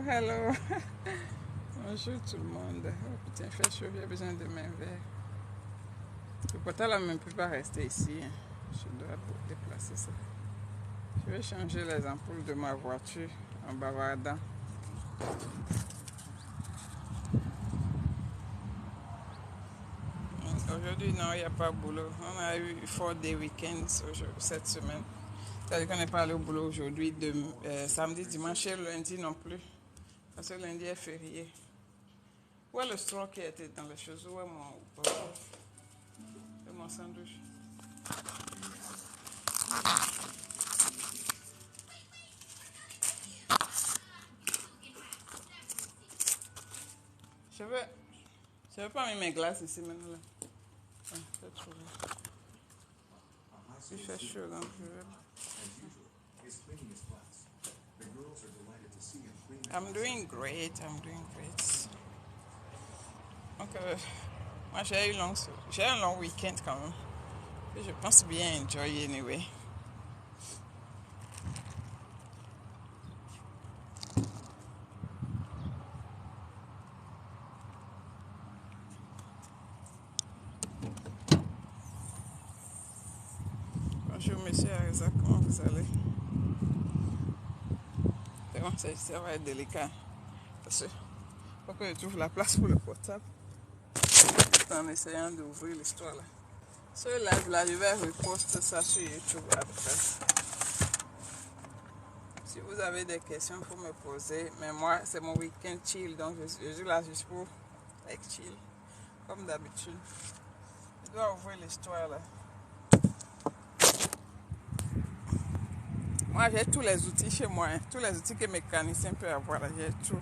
hello. Bonjour tout le monde. Oh putain, il fait chaud, j'ai besoin de mes verres. Le portable ne même plus pas rester ici. Je dois déplacer ça. Je vais changer les ampoules de ma voiture en bavardant. Aujourd'hui, non, il n'y a pas de boulot. On a eu 4-day weekends cette semaine. C'est-à-dire qu'on n'est pas allé au boulot aujourd'hui, samedi, dimanche et lundi non plus. Parce que lundi est férié. Où est le straw qui était dans les choses? Où est mon sandwich? Je veux pas mettre mes glaces ici maintenant là. Ah, c'est trop bien. Il fait chaud donc je vais. I'm doing great. Donc, moi j'ai un long week-end quand même. Et je pense bien enjoy anyway. Bonjour monsieur Arisa, comment vous allez? Vraiment, ça va être délicat. Parce que faut que je trouve la place pour le portable. En essayant d'ouvrir l'histoire là. Ce live là, je vais reposter ça sur YouTube après. Si vous avez des questions, il faut me poser. Mais moi, c'est mon week-end chill, donc je suis là juste pour être chill, comme d'habitude. Je dois ouvrir l'histoire là. Moi, j'ai tous les outils chez moi, hein. Tous les outils que mécanicien peut avoir là, j'ai tout.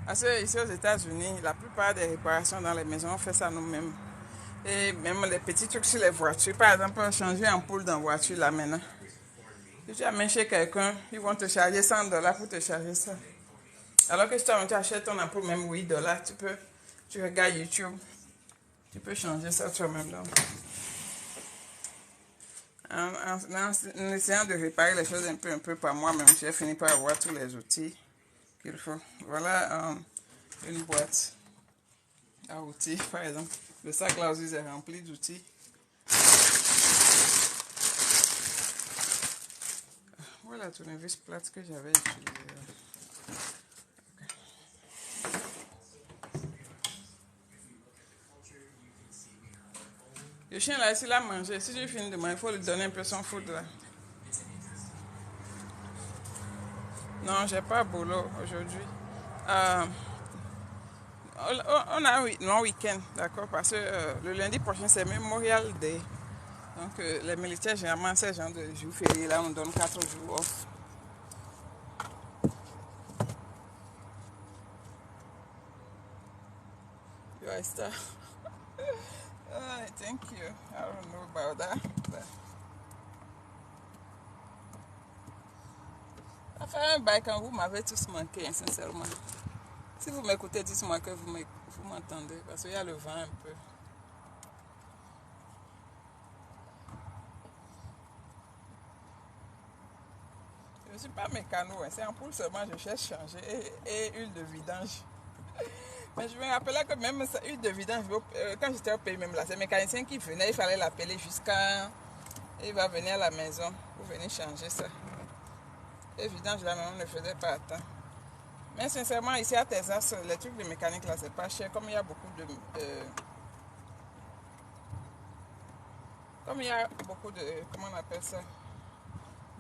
Parce que ici aux États-Unis, la plupart des réparations dans les maisons, on fait ça nous-mêmes. Et même les petits trucs sur les voitures. Par exemple, changer ampoule dans la voiture là maintenant. Si tu amènes chez quelqu'un, ils vont te charger $100 pour te charger ça. Alors que si tu achètes ton ampoule même $8, tu regardes YouTube, tu peux changer ça toi-même. En essayant de réparer les choses un peu par moi-même, j'ai fini par avoir tous les outils qu'il faut. Voilà une boîte à outils, par exemple. Le sac là aussi est rempli d'outils. Voilà la tournevis plate que j'avais utilisée. Le chien là, s'il a mangé, si j'ai fini de manger, il faut lui donner un peu son food là. Non, j'ai pas boulot aujourd'hui. On a un long week-end, d'accord, parce que le lundi prochain c'est Memorial Day. Donc les militaires, généralement, ces gens de jours fériés là, on donne 4 jours off. You are a star. Thank you. I don't know about that. But... Ça fait un bail quand vous m'avez tous manqué, hein, sincèrement. Si vous m'écoutez, dites-moi que vous m'entendez, parce qu'il y a le vent un peu. Je ne suis pas mécano, hein. C'est ampoule seulement, je cherche changer et huile de vidange. Mais je me rappelais que même ça, huile de vidange, quand j'étais au pays même là, c'est le mécanicien qui venait, il fallait l'appeler jusqu'à... Il va venir à la maison pour venir changer ça. Et vidange là, on ne faisait pas à temps. Mais sincèrement, ici à Texas, les trucs de mécanique là, c'est pas cher. Comme il y a beaucoup de... Comme il y a beaucoup de... Comment on appelle ça?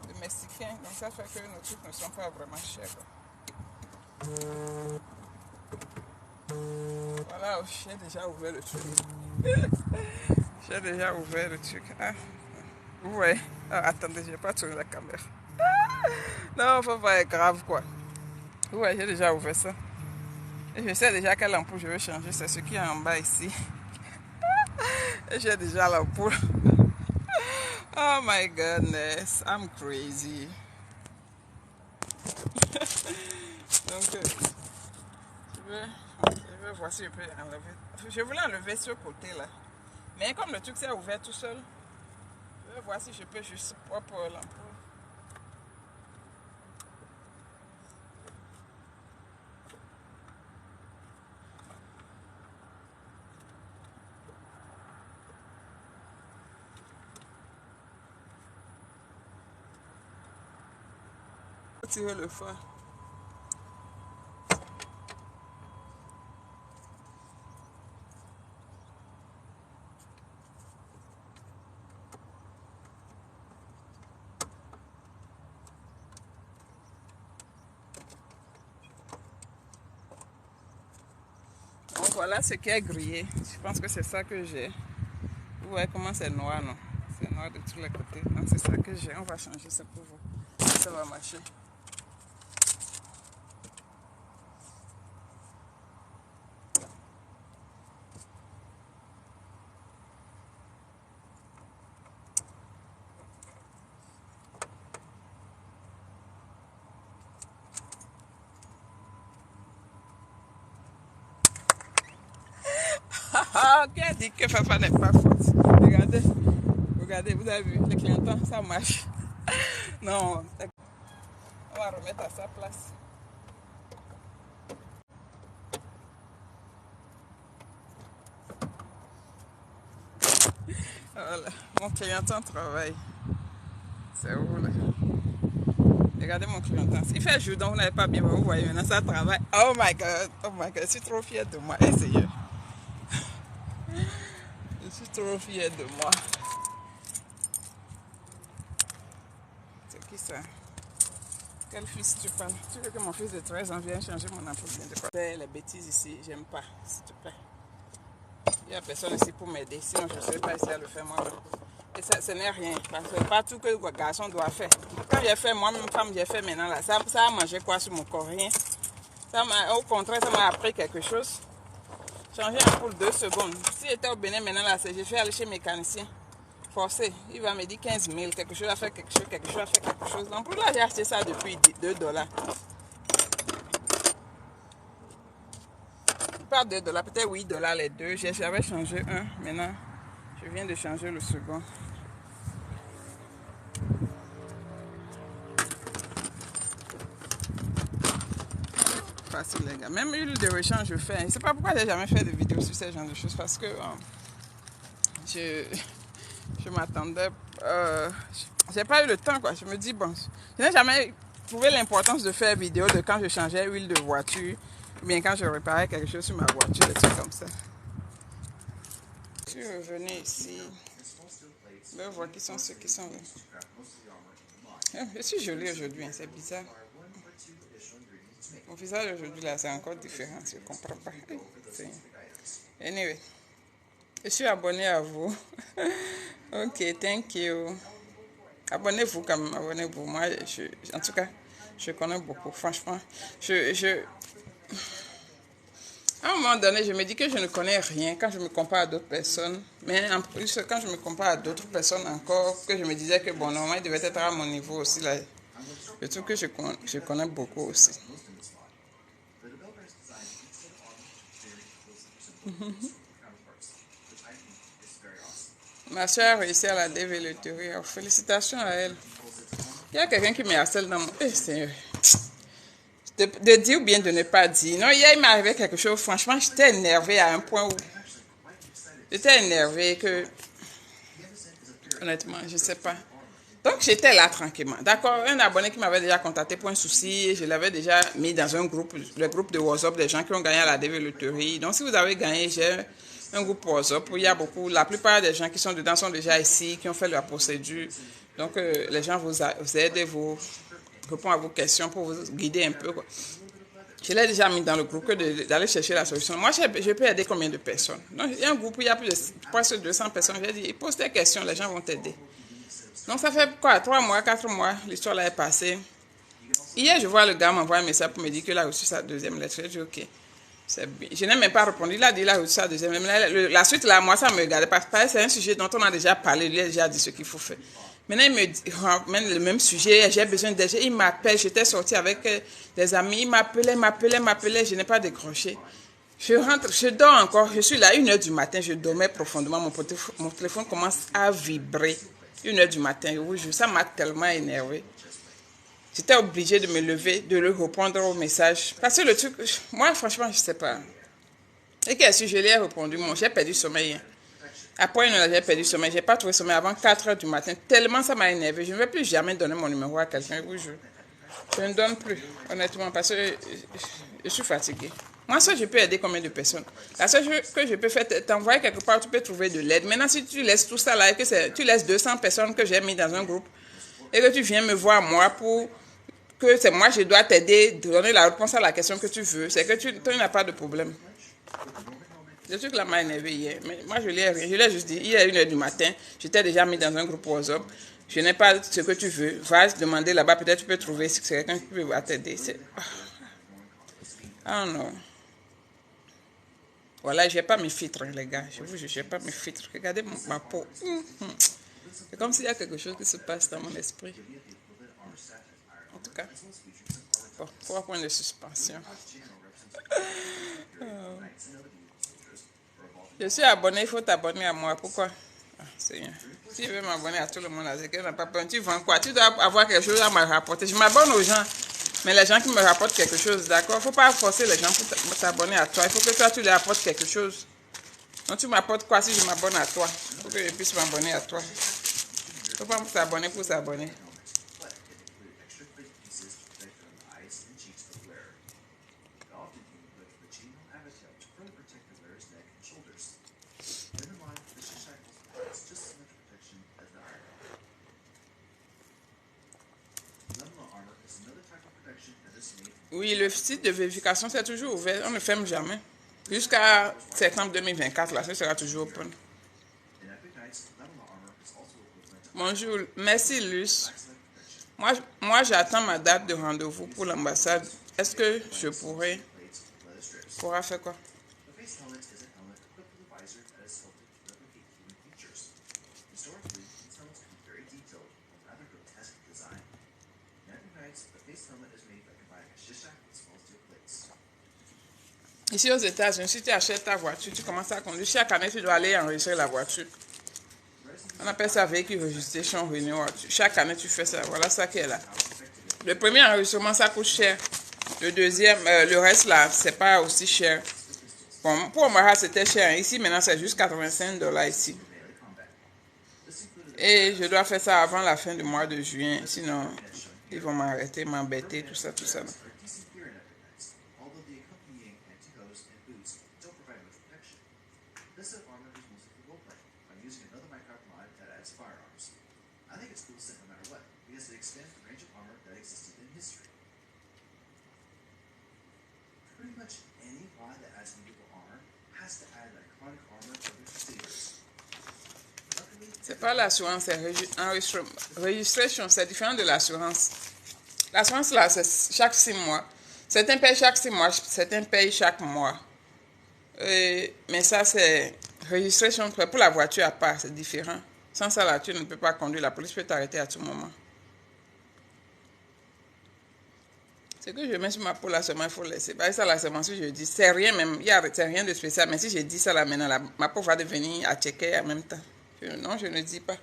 De Mexicains. Donc ça fait que nos trucs ne sont pas vraiment chers, quoi. Voilà, j'ai déjà ouvert le truc. J'ai déjà ouvert le truc. Ah, ouais. Ah, attendez, je n'ai pas tourné la caméra. Non, faut pas être grave, quoi. Ouais, j'ai déjà ouvert ça. Et je sais déjà quelle ampoule je vais changer. C'est ce qui est en bas ici. Et j'ai déjà l'ampoule. Oh my goodness, I'm crazy. Donc, je vais voir si je peux enlever. Je voulais enlever ce côté là. Mais comme le truc s'est ouvert tout seul, je vais voir si je peux juste propre l'ampoule. retirer le foie. Donc voilà ce qui est grillé. Je pense que c'est ça que j'ai. Vous voyez comment c'est noir, non? C'est noir de tous les côtés. Donc c'est ça que j'ai. On va changer ça pour vous. Ça va marcher. Ah, qui a dit que papa n'est pas forte? Regardez, regardez, vous avez vu, les clientons, ça marche. Non, on va remettre à sa place. Voilà, mon clienton travaille. C'est où là? Regardez mon clienton. Il fait jour, donc vous n'avez pas bien, vous voyez maintenant, ça travaille. Oh my god, je suis trop fière de moi. Essayez. Je suis trop fière de moi. C'est qui ça? Quel fils tu parles? Tu veux que mon fils de 13 ans vienne changer mon ampoule? Les bêtises ici, j'aime pas, s'il te plaît. Il n'y a personne ici pour m'aider, sinon je ne serais pas ici à le faire moi-même. Et ça, ce n'est rien, parce que pas tout que le garçon doit faire. Quand j'ai fait moi-même femme, j'ai fait maintenant là, ça a mangé quoi sur mon corps? Rien. Au contraire, ça m'a appris quelque chose. Changer l'ampoule 2 secondes. Si j'étais au Bénin maintenant là, j'ai fait aller chez le mécanicien. Forcé, il va me dire 15 000, quelque chose à faire quelque chose, quelque chose à faire quelque chose. L'ampoule là, j'ai acheté ça depuis 2 $. Pas 2 $, peut-être 8 $ les deux. J'avais changé un, maintenant je viens de changer le second. Facile les gars. Même l'huile de rechange je fais. Je ne sais pas pourquoi j'ai jamais fait de vidéos sur ce genre de choses parce que je m'attendais. J'ai pas eu le temps quoi. Je me dis bon, je n'ai jamais trouvé l'importance de faire vidéo de quand je changeais l'huile de voiture ou bien quand je réparais quelque chose sur ma voiture, des trucs comme ça. Je suis revenue ici. Je vois qui sont ceux qui sont là. Je suis jolie aujourd'hui, hein, c'est bizarre. Mon visage aujourd'hui là c'est encore différent, je ne comprends pas. Anyway, je suis abonnée à vous. Ok, thank you. Abonnez-vous quand même, abonnez-vous. Moi, en tout cas, je connais beaucoup. Franchement, à un moment donné, je me dis que je ne connais rien quand je me compare à d'autres personnes. Mais en plus, quand je me compare à d'autres personnes encore, que je me disais que bon, normalement, il devait être à mon niveau aussi. Là, je trouve que je connais beaucoup aussi. Ma soeur a réussi à la développer. Félicitations à elle. Il y a quelqu'un qui me harcèle dans mon... Seigneur. De dire ou bien de ne pas dire. Non, hier, il m'est arrivé quelque chose. Franchement, j'étais énervée à un point où... J'étais énervée que... Honnêtement, je ne sais pas. Donc, j'étais là tranquillement. D'accord, un abonné qui m'avait déjà contacté pour un souci, je l'avais déjà mis dans un groupe, le groupe de WhatsApp des gens qui ont gagné à la développerie. Donc, si vous avez gagné, j'ai un groupe WhatsApp où il y a beaucoup, la plupart des gens qui sont dedans sont déjà ici, qui ont fait la procédure. Donc, les gens vous aident, vous répondent à vos questions pour vous guider un peu, quoi. Je l'ai déjà mis dans le groupe que d'aller chercher la solution. Moi, je peux aider combien de personnes? Donc, il y a un groupe où il y a plus de presque 200 personnes. J'ai dit, pose tes questions, les gens vont t'aider. Donc, ça fait quoi? 3 mois, 4 mois, l'histoire là est passée. Hier, je vois le gars m'envoyer un message pour me dire qu'il a reçu sa deuxième lettre. J'ai dit, ok, c'est bien. Je n'ai même pas répondu. Il a dit qu'il a reçu sa deuxième lettre. La suite, là, moi, ça me regardait pas. C'est un sujet dont on a déjà parlé. Il a déjà dit ce qu'il faut faire. Maintenant, il me dit, le même sujet, j'ai besoin d'aide. Il m'appelle, j'étais sortie avec des amis. Il m'appelait. Je n'ai pas décroché. Je rentre, je dors encore. Je suis là à 1h du matin. Je dormais profondément. Mon téléphone commence à vibrer. 1h du matin, oui, ça m'a tellement énervé. J'étais obligée de me lever, de lui répondre au message. Parce que le truc, moi, franchement, je ne sais pas. Et qu'est-ce que je lui ai répondu? Moi, j'ai perdu sommeil. Après une heure, j'ai perdu sommeil. Je n'ai pas trouvé sommeil avant 4h du matin. Tellement ça m'a énervé. Je ne vais plus jamais donner mon numéro à quelqu'un. Oui, Je ne donne plus, honnêtement, parce que je suis fatiguée. Moi, ça, je peux aider combien de personnes? La seule chose que je peux faire, t'envoyer quelque part, tu peux trouver de l'aide. Maintenant, si tu laisses tout ça là, et que tu laisses 200 personnes que j'ai mis dans un groupe, et que tu viens me voir, moi, pour que c'est moi, je dois t'aider, donner la réponse à la question que tu veux, c'est que tu n'as pas de problème. Le truc là m'a énervé hier, mais moi, je l'ai juste dit, hier à 1h du matin, je t'ai déjà mis dans un groupe WhatsApp. Je n'ai pas ce que tu veux. Va demander là-bas, peut-être tu peux trouver si c'est quelqu'un qui peut t'aider. Ah non. Voilà, je n'ai pas mes filtres, les gars. Je vous jure, je n'ai pas mes filtres. Regardez ma peau. C'est comme s'il y a quelque chose qui se passe dans mon esprit. En tout cas, bon, 3 points de suspension. Je suis abonné, il faut t'abonner à moi. Pourquoi? Ah, c'est bien. Si je veux m'abonner à tout le monde, c'est que n'a pas peur. Tu vends quoi? Tu dois avoir quelque chose à me rapporter. Je m'abonne aux gens, mais les gens qui me rapportent quelque chose, d'accord? Il ne faut pas forcer les gens pour t'abonner à toi. Il faut que toi, tu leur apportes quelque chose. Donc, tu m'apportes quoi si je m'abonne à toi? Il faut que je puisse m'abonner à toi. Il ne faut pas s'abonner pour s'abonner. Oui, le site de vérification, c'est toujours ouvert. On ne ferme jamais. Jusqu'à septembre 2024, là, ça sera toujours open. Bonjour, merci Luce. Moi j'attends ma date de rendez-vous pour l'ambassade. Est-ce que je pourra faire quoi? Ici aux États-Unis, si tu achètes ta voiture, tu commences à conduire. Chaque année, tu dois aller enregistrer la voiture. On appelle ça véhicule registration renewal. Chaque année, tu fais ça. Voilà ça qui est là. Le premier enregistrement, ça coûte cher. Le deuxième, le reste là, c'est pas aussi cher. Bon, pour Omaha, c'était cher. Ici, maintenant, c'est juste 85 $ ici. Et je dois faire ça avant la fin du mois de juin. Sinon, ils vont m'arrêter, m'embêter, tout ça, tout ça. C'est pas l'assurance, c'est registration, c'est différent de l'assurance. L'assurance, là, c'est chaque 6 mois. Certains payent chaque 6 mois, certains payent chaque mois. Mais ça, c'est registration pour la voiture à part, c'est différent. Sans ça, là, tu ne peux pas conduire. La police peut t'arrêter à tout moment. Ce que je mets sur ma peau là seulement, il faut laisser. Bah, ça là seulement, si je dis, c'est rien même, c'est rien de spécial. Mais si je dis ça là maintenant, là, ma peau va devenir à checker en même temps. Non, je ne dis pas.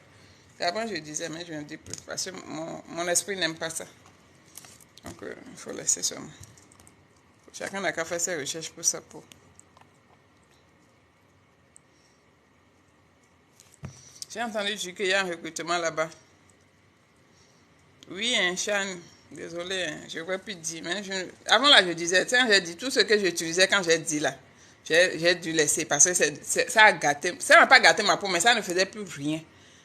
Avant, je disais, mais je ne dis plus. Parce que mon esprit n'aime pas ça. Donc, il faut laisser seulement. Chacun n'a qu'à faire ses recherches pour sa peau. J'ai entendu dire qu'il y a un recrutement là-bas. Oui, un Chan. Désolé, je ne pourrais plus dire. Mais avant là, je disais, tiens, j'ai dit tout ce que j'utilisais quand j'ai dit là. J'ai dû laisser parce que ça a gâté. Ça n'a pas gâté ma peau, mais ça ne faisait plus rien.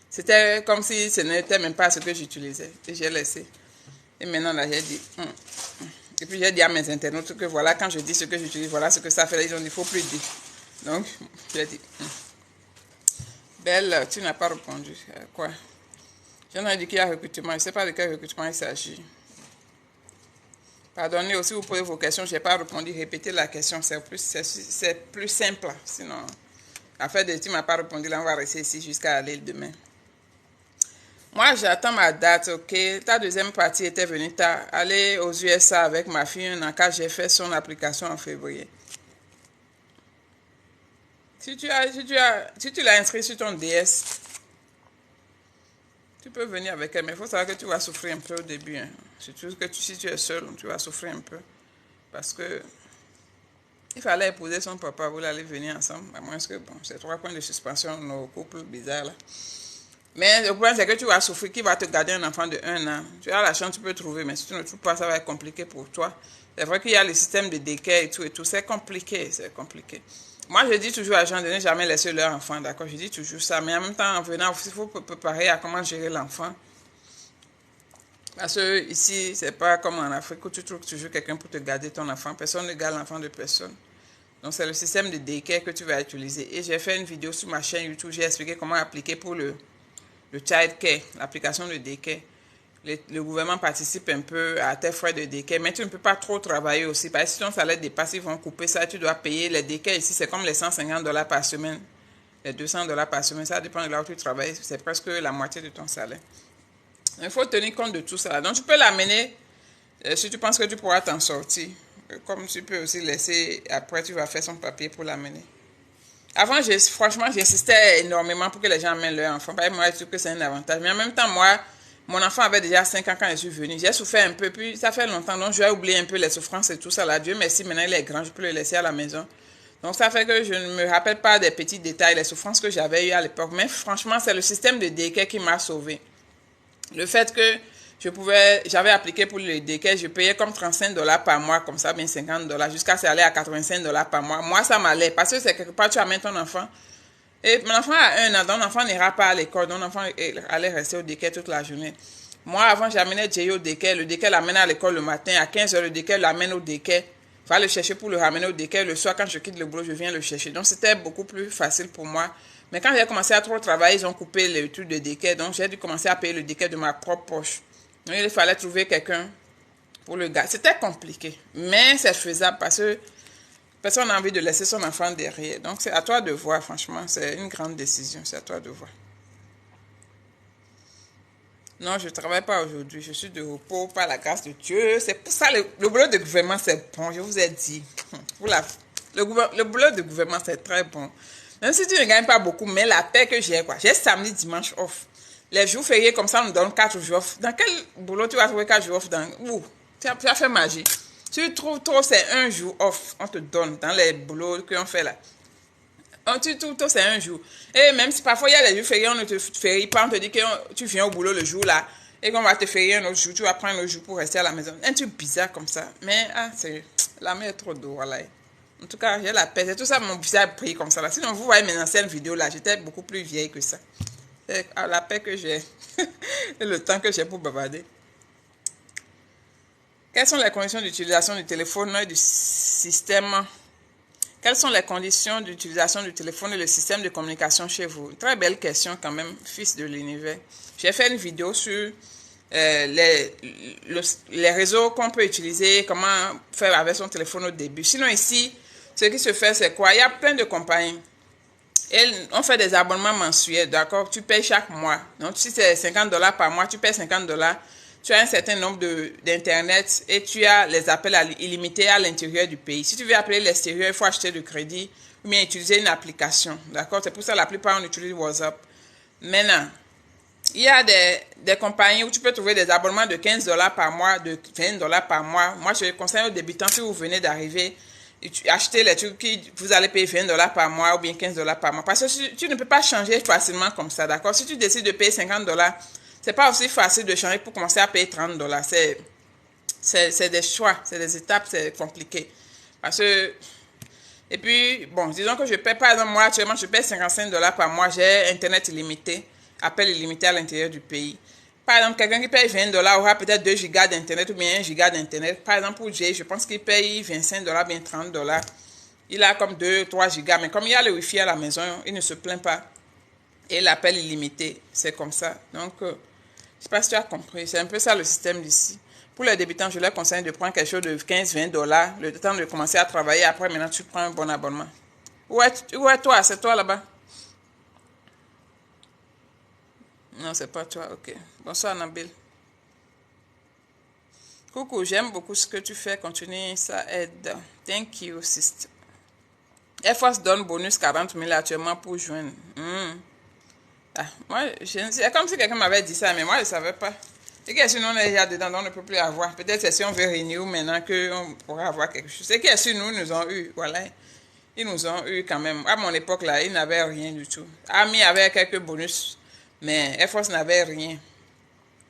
C'était comme si ce n'était même pas ce que j'utilisais. Et j'ai laissé. Et maintenant, là, j'ai dit. Et puis, j'ai dit à mes internautes que voilà, quand je dis ce que j'utilise, voilà ce que ça fait. Ils ont dit, il ne faut plus dire. Donc, j'ai dit. Belle, tu n'as pas répondu. Quoi? J'en ai dit qu'il y a recrutement. Je ne sais pas de quel recrutement il s'agit. Pardonnez aussi, vous posez vos questions. Je n'ai pas répondu. Répétez la question. C'est plus simple. Sinon, afin de tu ne m'as pas répondu, là, on va rester ici jusqu'à aller demain. Moi, j'attends ma date, ok? Ta deuxième partie était venue. Tu as allé aux USA avec ma fille un an quand j'ai fait son application en février. Si tu l'as inscrit sur ton DS, tu peux venir avec elle, mais il faut savoir que tu vas souffrir un peu au début. Hein. Surtout que si tu es seul, tu vas souffrir un peu. Parce que il fallait épouser son papa, vous allez venir ensemble. À moins que, bon, c'est 3 points de suspension, nos couples bizarres là. Mais le problème, c'est que tu vas souffrir. Qui va te garder un enfant de 1 an? Tu as la chance, tu peux trouver, mais si tu ne trouves pas, ça va être compliqué pour toi. C'est vrai qu'il y a le système de décès et tout. C'est compliqué, c'est compliqué. Moi, je dis toujours à gens de ne jamais laisser leur enfant, d'accord? Je dis toujours ça. Mais en même temps, en venant, il faut préparer à comment gérer l'enfant. Parce que ici, c'est pas comme en Afrique où tu trouves toujours quelqu'un pour te garder ton enfant. Personne ne garde l'enfant de personne. Donc, c'est le système de daycare que tu vas utiliser. Et j'ai fait une vidéo sur ma chaîne YouTube. J'ai expliqué comment appliquer pour le child care, l'application de daycare. Le gouvernement participe un peu à tes frais de daycare, mais tu ne peux pas trop travailler aussi. Parce que si ton salaire dépasse, ils vont couper ça. Tu dois payer les daycare ici. C'est comme les $150 par semaine, les $200 par semaine. Ça dépend de là où tu travailles. C'est presque la moitié de ton salaire. Il faut tenir compte de tout ça. Donc, tu peux l'amener si tu penses que tu pourras t'en sortir. Comme tu peux aussi laisser, après, tu vas faire son papier pour l'amener. Avant, franchement, j'insistais énormément pour que les gens amènent leur enfant. Parce que moi, je trouve que c'est un avantage. Mais en même temps, moi, mon enfant avait déjà 5 ans quand je suis venue. J'ai souffert un peu, puis ça fait longtemps. Donc, j'ai oublié un peu les souffrances et tout ça. Là, Dieu merci, maintenant, il est grand, je peux le laisser à la maison. Donc, ça fait que je ne me rappelle pas des petits détails, les souffrances que j'avais eues à l'époque. Mais franchement, c'est le système de daycare qui m'a sauvée. Le fait que j'avais appliqué pour le daycare, je payais comme $35 par mois, comme ça, bien $50, jusqu'à ça allait à $85 par mois. Moi, ça m'allait, parce que c'est quelque part, tu amènes ton enfant. Et mon enfant a 1 an, donc l'enfant n'ira pas à l'école, donc l'enfant allait rester au daycare toute la journée. Moi, avant, j'amenais Jay au daycare, le daycare l'amène à l'école le matin, à 15h, le daycare l'amène au daycare. Il va le chercher pour le ramener au daycare. Le soir, quand je quitte le boulot, je viens le chercher. Donc, c'était beaucoup plus facile pour moi. Mais quand j'ai commencé à trop travailler, ils ont coupé le truc de daycare. Donc, j'ai dû commencer à payer le daycare de ma propre poche. Donc, il fallait trouver quelqu'un pour le gars. C'était compliqué. Mais c'est faisable parce que personne n'a envie de laisser son enfant derrière. Donc, c'est à toi de voir, franchement. C'est une grande décision. C'est à toi de voir. Non, je ne travaille pas aujourd'hui. Je suis de repos par la grâce de Dieu. C'est pour ça le boulot de gouvernement, c'est bon. Je vous ai dit. Le boulot de gouvernement, c'est très bon. Même si tu ne gagnes pas beaucoup, mais la paix que j'ai, quoi. J'ai samedi, dimanche off. Les jours fériés, comme ça, on nous donne 4 jours off. Dans quel boulot tu vas trouver 4 jours off? Où? Tu as fait magie. Si tu trouves trop, c'est 1 jour off. On te donne dans les boulots qu'on fait là. Tout, c'est 1 jour. Et même si parfois il y a des jours fériés, on ne te férie pas, on te dit que tu viens au boulot le jour là, et qu'on va te férier un autre jour, tu vas prendre un autre jour pour rester à la maison. Un truc bizarre comme ça. Mais, la mer est trop d'eau, voilà. En tout cas, j'ai la paix. C'est tout ça, mon visage brille comme ça là. Sinon, vous voyez mes anciennes vidéos là, j'étais beaucoup plus vieille que ça. C'est la paix que j'ai. Et le temps que j'ai pour bavarder. Quelles sont les conditions d'utilisation du téléphone et du système? Quelles sont les conditions d'utilisation du téléphone et le système de communication chez vous? Très belle question quand même, fils de l'univers. J'ai fait une vidéo sur les réseaux qu'on peut utiliser, comment faire avec son téléphone au début. Sinon ici, ce qui se fait, c'est quoi? Il y a plein de compagnies. On fait des abonnements mensuels, d'accord? Tu payes chaque mois. Donc si c'est $50 par mois, tu payes $50. Tu as un certain nombre d'Internet et tu as les appels illimités à l'intérieur du pays. Si tu veux appeler l'extérieur, il faut acheter du crédit ou bien utiliser une application. D'accord? C'est pour ça que la plupart on utilise WhatsApp. Maintenant, il y a des compagnies où tu peux trouver des abonnements de $15 par mois, de $20 par mois. Moi, je conseille aux débutants, si vous venez d'arriver, acheter les trucs qui vous allez payer $20 par mois ou bien $15 par mois. Parce que tu ne peux pas changer facilement comme ça. D'accord? Si tu décides de payer $50, c'est pas aussi facile de changer pour commencer à payer $30. C'est des choix, c'est des étapes, c'est compliqué. Parce que, et puis, bon, disons que je paie, par exemple, moi, actuellement, je paie $55 par mois, j'ai Internet illimité, appel illimité à l'intérieur du pays. Par exemple, quelqu'un qui paye $20 aura peut-être 2 gigas d'Internet ou bien 1 giga d'Internet. Par exemple, pour Jay, je pense qu'il paye $25, bien $30. Il a comme 2-3 gigas, mais comme il y a le Wi-Fi à la maison, il ne se plaint pas. Et l'appel illimité, c'est comme ça. Donc, je ne sais pas si tu as compris. C'est un peu ça le système d'ici. Pour les débutants, je leur conseille de prendre quelque chose de $15-20, le temps de commencer à travailler. Après, maintenant, tu prends un bon abonnement. Où est toi? C'est toi là-bas? Non, c'est pas toi. Ok. Bonsoir, Nabil. Coucou, j'aime beaucoup ce que tu fais. Continue, ça aide. Thank you, sister. Air Force donne bonus 40 000 actuellement pour joindre. Moi, c'est comme si quelqu'un m'avait dit ça, mais moi, je ne savais pas. Et que sinon, on est déjà dedans, donc on ne peut plus avoir. Peut-être c'est si on veut renew maintenant qu'on pourra avoir quelque chose. C'est que si nous ont eu, voilà. Ils nous ont eu quand même. À mon époque, là, ils n'avaient rien du tout. Ami avait quelques bonus, Mais Air Force n'avait rien.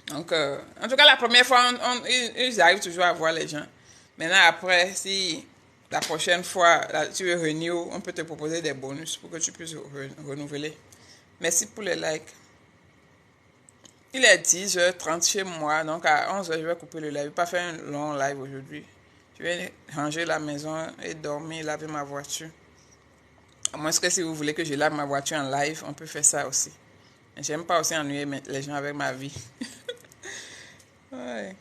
Donc, en tout cas, la première fois, ils arrivent toujours à voir les gens. Maintenant, après, si la prochaine fois, là, tu veux renew, on peut te proposer des bonus pour que tu puisses renouveler. Merci pour les likes. Il est 10h30 chez moi, donc à 11h, je vais couper le live. Je ne vais pas faire un long live aujourd'hui. Je vais ranger la maison et dormir, laver ma voiture. À moins que si vous voulez que je lave ma voiture en live, on peut faire ça aussi. J'aime pas aussi ennuyer les gens avec ma vie. Ouais.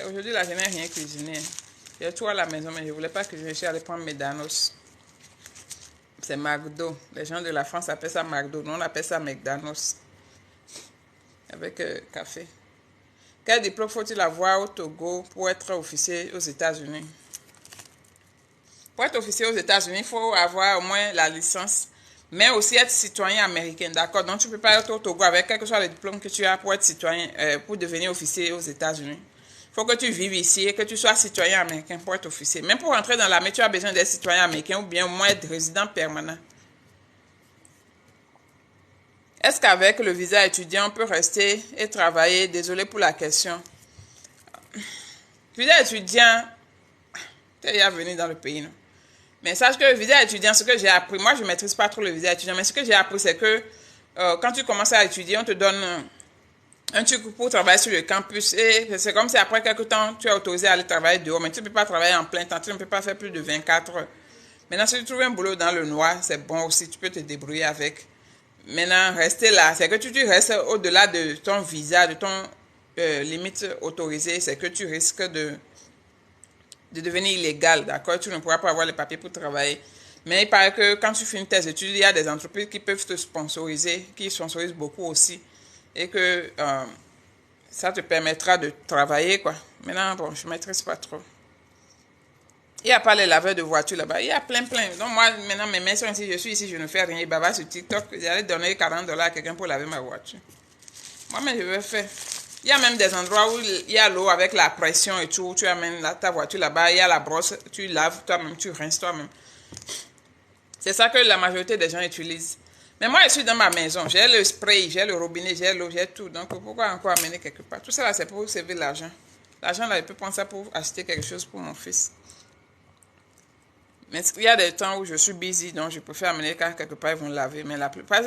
Aujourd'hui, là, je n'ai rien cuisiné. J'ai tout à la maison, mais je ne voulais pas cuisiner. Je suis allée prendre mes Danos. C'est McDo. Les gens de la France appellent ça McDo. Nous, on appelle ça McDanos. Avec café. Quel diplôme faut-il avoir au Togo pour être officier aux États-Unis? Pour être officier aux États-Unis, il faut avoir au moins la licence, mais aussi être citoyen américain, d'accord? Donc, tu ne peux pas être au Togo avec quel que soit le diplôme que tu as pour être citoyen, pour devenir officier aux États-Unis. Il faut que tu vives ici et que tu sois citoyen américain pour être officier. Même pour entrer dans l'armée, tu as besoin d'être citoyen américain ou bien au moins être résident permanent. Est-ce qu'avec le visa étudiant, on peut rester et travailler? Désolé pour la question. Visa étudiant, tu es déjà venu dans le pays, non? Mais sache que le visa étudiant, ce que j'ai appris, moi je ne maîtrise pas trop le visa étudiant, mais ce que j'ai appris, c'est que quand tu commences à étudier, on te donne un truc pour travailler sur le campus. Et c'est comme si après quelques temps, tu es autorisé à aller travailler dehors, mais tu ne peux pas travailler en plein temps, tu ne peux pas faire plus de 24 heures. Maintenant, si tu trouves un boulot dans le noir, c'est bon aussi, tu peux te débrouiller avec. Maintenant, rester là, c'est que tu restes au-delà de ton visa, de ton limite autorisée, c'est que tu risques de devenir illégal, d'accord? Tu ne pourras pas avoir les papiers pour travailler. Mais il paraît que quand tu finis tes études, il y a des entreprises qui peuvent te sponsoriser, qui sponsorisent beaucoup aussi, et que ça te permettra de travailler, quoi. Maintenant, bon, je ne maîtrise pas trop. Il n'y a pas les laveurs de voitures là-bas. Il y a plein. Donc moi, maintenant, mes mains sont ici, je suis ici, je ne fais rien. Baba sur TikTok, j'allais donner $40 à quelqu'un pour laver ma voiture. Moi-même, je vais faire. Il y a même des endroits où il y a l'eau avec la pression et tout. Tu amènes ta voiture là-bas, il y a la brosse, tu laves toi-même, tu rinces toi-même. C'est ça que la majorité des gens utilisent. Mais moi, je suis dans ma maison. J'ai le spray, j'ai le robinet, j'ai l'eau, j'ai tout. Donc, pourquoi encore amener quelque part? Tout ça, là, c'est pour servir l'argent. L'argent, là, je peux prendre ça pour acheter quelque chose pour mon fils. Mais il y a des temps où je suis busy, donc je préfère amener quelque part, ils vont laver. Mais la plupart,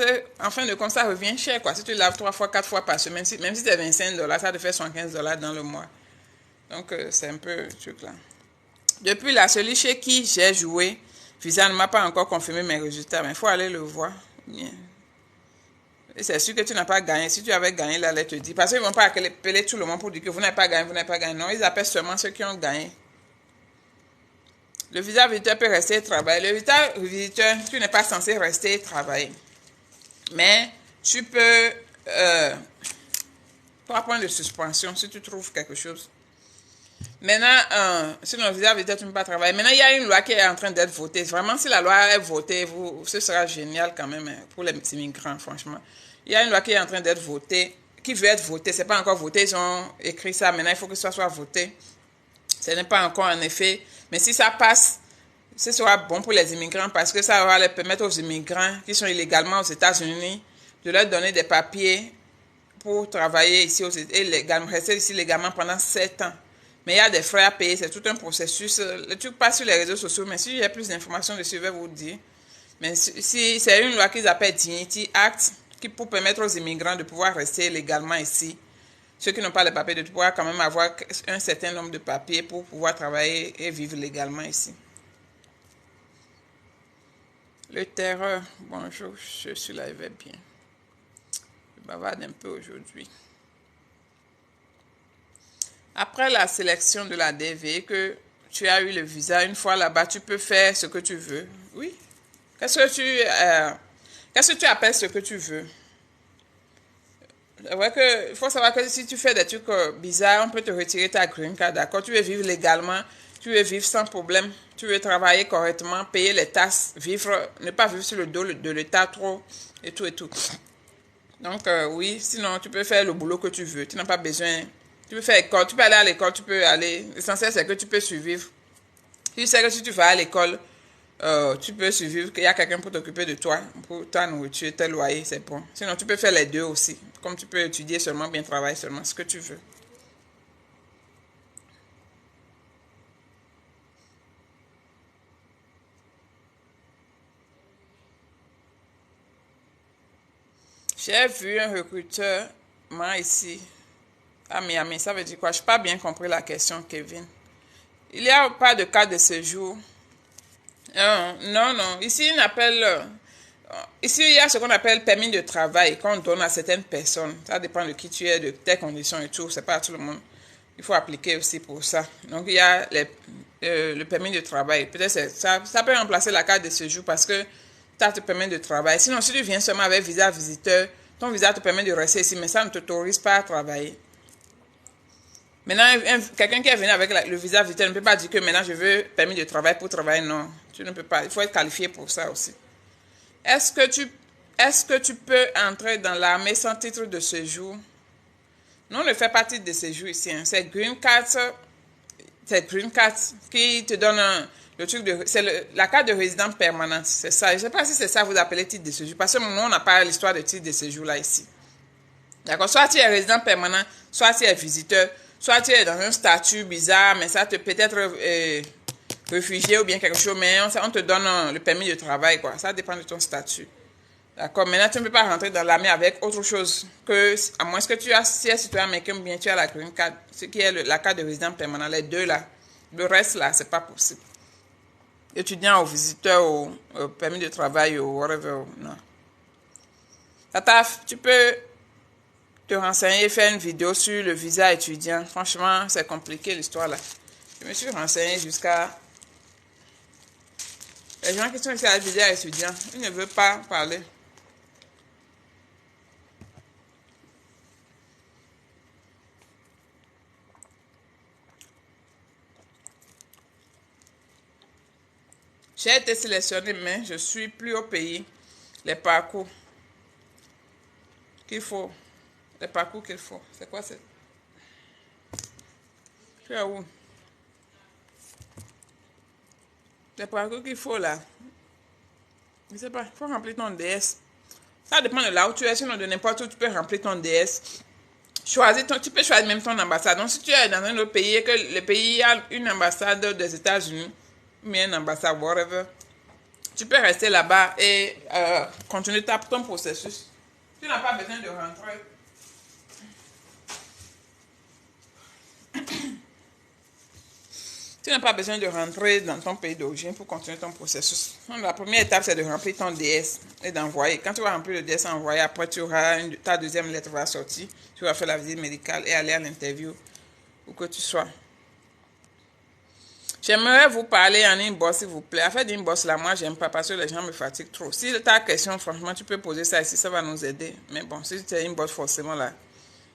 en fin de compte, ça revient cher, quoi. Si tu laves 3 fois, 4 fois par semaine, même si c'est $25, ça te fait $75 dans le mois. Donc, c'est un peu truc là. Depuis là, celui chez qui j'ai joué, Visa ne m'a pas encore confirmé mes résultats, mais il faut aller le voir. Bien. Et c'est sûr que tu n'as pas gagné. Si tu avais gagné, là, ils te disent. Parce qu'ils ne vont pas appeler tout le monde pour dire que vous n'avez pas gagné, vous n'avez pas gagné. Non, ils appellent seulement ceux qui ont gagné. Le visa visiteur peut rester et travailler. Le visa visiteur, tu n'es pas censé rester et travailler. Mais tu peux... 3 points de suspension si tu trouves quelque chose. Maintenant, sur le visa visiteur, tu ne peux pas travailler. Maintenant, il y a une loi qui est en train d'être votée. Vraiment, si la loi est votée, ce sera génial quand même pour les immigrants, franchement. Il y a une loi qui est en train d'être votée, qui veut être votée. Ce n'est pas encore voté. Ils ont écrit ça. Maintenant, il faut que ça soit voté. Ce n'est pas encore en effet. Mais si ça passe, ce sera bon pour les immigrants parce que ça va leur permettre aux immigrants qui sont illégalement aux États-Unis de leur donner des papiers pour travailler ici et rester ici légalement pendant 7 ans. Mais il y a des frais à payer, c'est tout un processus. Le truc passe sur les réseaux sociaux, mais si j'ai plus d'informations dessus, je vais vous dire. Mais si c'est une loi qu'ils appellent Dignity Act, qui pour permettre aux immigrants de pouvoir rester légalement ici. Ceux qui n'ont pas les papiers, de pouvoir quand même avoir un certain nombre de papiers pour pouvoir travailler et vivre légalement ici. Le terreur, bonjour, je suis là, je vais bien. Je bavarde un peu aujourd'hui. Après la sélection de la DV, que tu as eu le visa, une fois là-bas, tu peux faire ce que tu veux. Oui. Qu'est-ce que tu appelles ce que tu veux? C'est vrai que, il faut savoir que si tu fais des trucs bizarres, on peut te retirer ta green card, d'accord? Tu veux vivre légalement, tu veux vivre sans problème, tu veux travailler correctement, payer les taxes, vivre, ne pas vivre sur le dos de l'État trop, et tout et tout. Donc, oui, sinon, tu peux faire le boulot que tu veux. Tu n'as pas besoin, tu peux faire école, tu peux aller à l'école, tu peux aller. L'essentiel, c'est que tu peux survivre. Tu sais que si tu vas à l'école, Tu peux survivre, qu'il y a quelqu'un pour t'occuper de toi, pour ta nourriture, tes loyers, c'est bon. Sinon, tu peux faire les deux aussi. Comme tu peux étudier seulement, bien travailler seulement, ce que tu veux. J'ai vu un recruteur, moi ici, à Miami. Ça veut dire quoi? Je n'ai pas bien compris la question, Kevin. Il n'y a pas de carte de séjour. Non, non. Ici, on appelle. Ici, il y a ce qu'on appelle permis de travail qu'on donne à certaines personnes. Ça dépend de qui tu es, de tes conditions et tout. C'est pas à tout le monde. Il faut appliquer aussi pour ça. Donc, il y a le permis de travail. Peut-être ça peut remplacer la carte de séjour parce que ça te permet de travailler. Sinon, si tu viens seulement avec visa visiteur, ton visa te permet de rester ici, mais ça ne t'autorise pas à travailler. Maintenant, quelqu'un qui est venu avec le visa visiteur ne peut pas dire que maintenant je veux permis de travail pour travailler. Non, tu ne peux pas. Il faut être qualifié pour ça aussi. Est-ce que tu, est-ce que tu peux entrer dans l'armée sans titre de séjour? Non, on ne fait pas titre de séjour ici. Hein. C'est Green Card qui te donne le truc de, c'est la carte de résident permanente. C'est ça. Je ne sais pas si c'est ça que vous appelez titre de séjour. Parce que nous, on n'a pas l'histoire de titre de séjour là ici. D'accord? Soit tu es résident permanent, soit tu es visiteur, soit tu es dans un statut bizarre, mais ça te peut-être réfugié ou bien quelque chose, mais on te donne le permis de travail, quoi. Ça dépend de ton statut. D'accord? Maintenant, tu ne peux pas rentrer dans l'armée avec autre chose que, à moins que tu as, si tu es citoyen américain ou bien tu as la green card, ce qui est la carte de résident permanent, les deux là. Le reste là, c'est pas possible. Étudiant ou visiteur ou permis de travail ou whatever, non. Tu peux te renseigner et faire une vidéo sur le visa étudiant. Franchement, c'est compliqué l'histoire là. Je me suis renseigné jusqu'à... Les gens qui sont ici à la visa étudiant, ils ne veulent pas parler. J'ai été sélectionnée, mais je suis plus au pays. Les parcours qu'il faut. Les parcours qu'il faut. C'est quoi c'est? Tu es où? Les parcours qu'il faut là. Je ne sais pas, il faut remplir ton DS. Ça dépend de là où tu es, sinon de n'importe où tu peux remplir ton DS. Tu peux choisir même ton ambassade. Donc si tu es dans un autre pays et que le pays a une ambassade des États-Unis, ou bien une ambassade, whatever, tu peux rester là-bas et continuer ton processus. Tu n'as pas besoin de rentrer. Tu n'as pas besoin de rentrer dans ton pays d'origine pour continuer ton processus. Donc, la première étape, c'est de remplir ton DS et d'envoyer. Quand tu vas remplir le DS et envoyer, après, ta deuxième lettre va sortir. Tu vas faire la visite médicale et aller à l'interview où que tu sois. J'aimerais vous parler en inbox, s'il vous plaît. Afin d'inbox, là, moi, j'aime pas parce que les gens me fatiguent trop. Si tu as question, franchement, tu peux poser ça ici, ça va nous aider. Mais bon, si tu as inbox, forcément, là.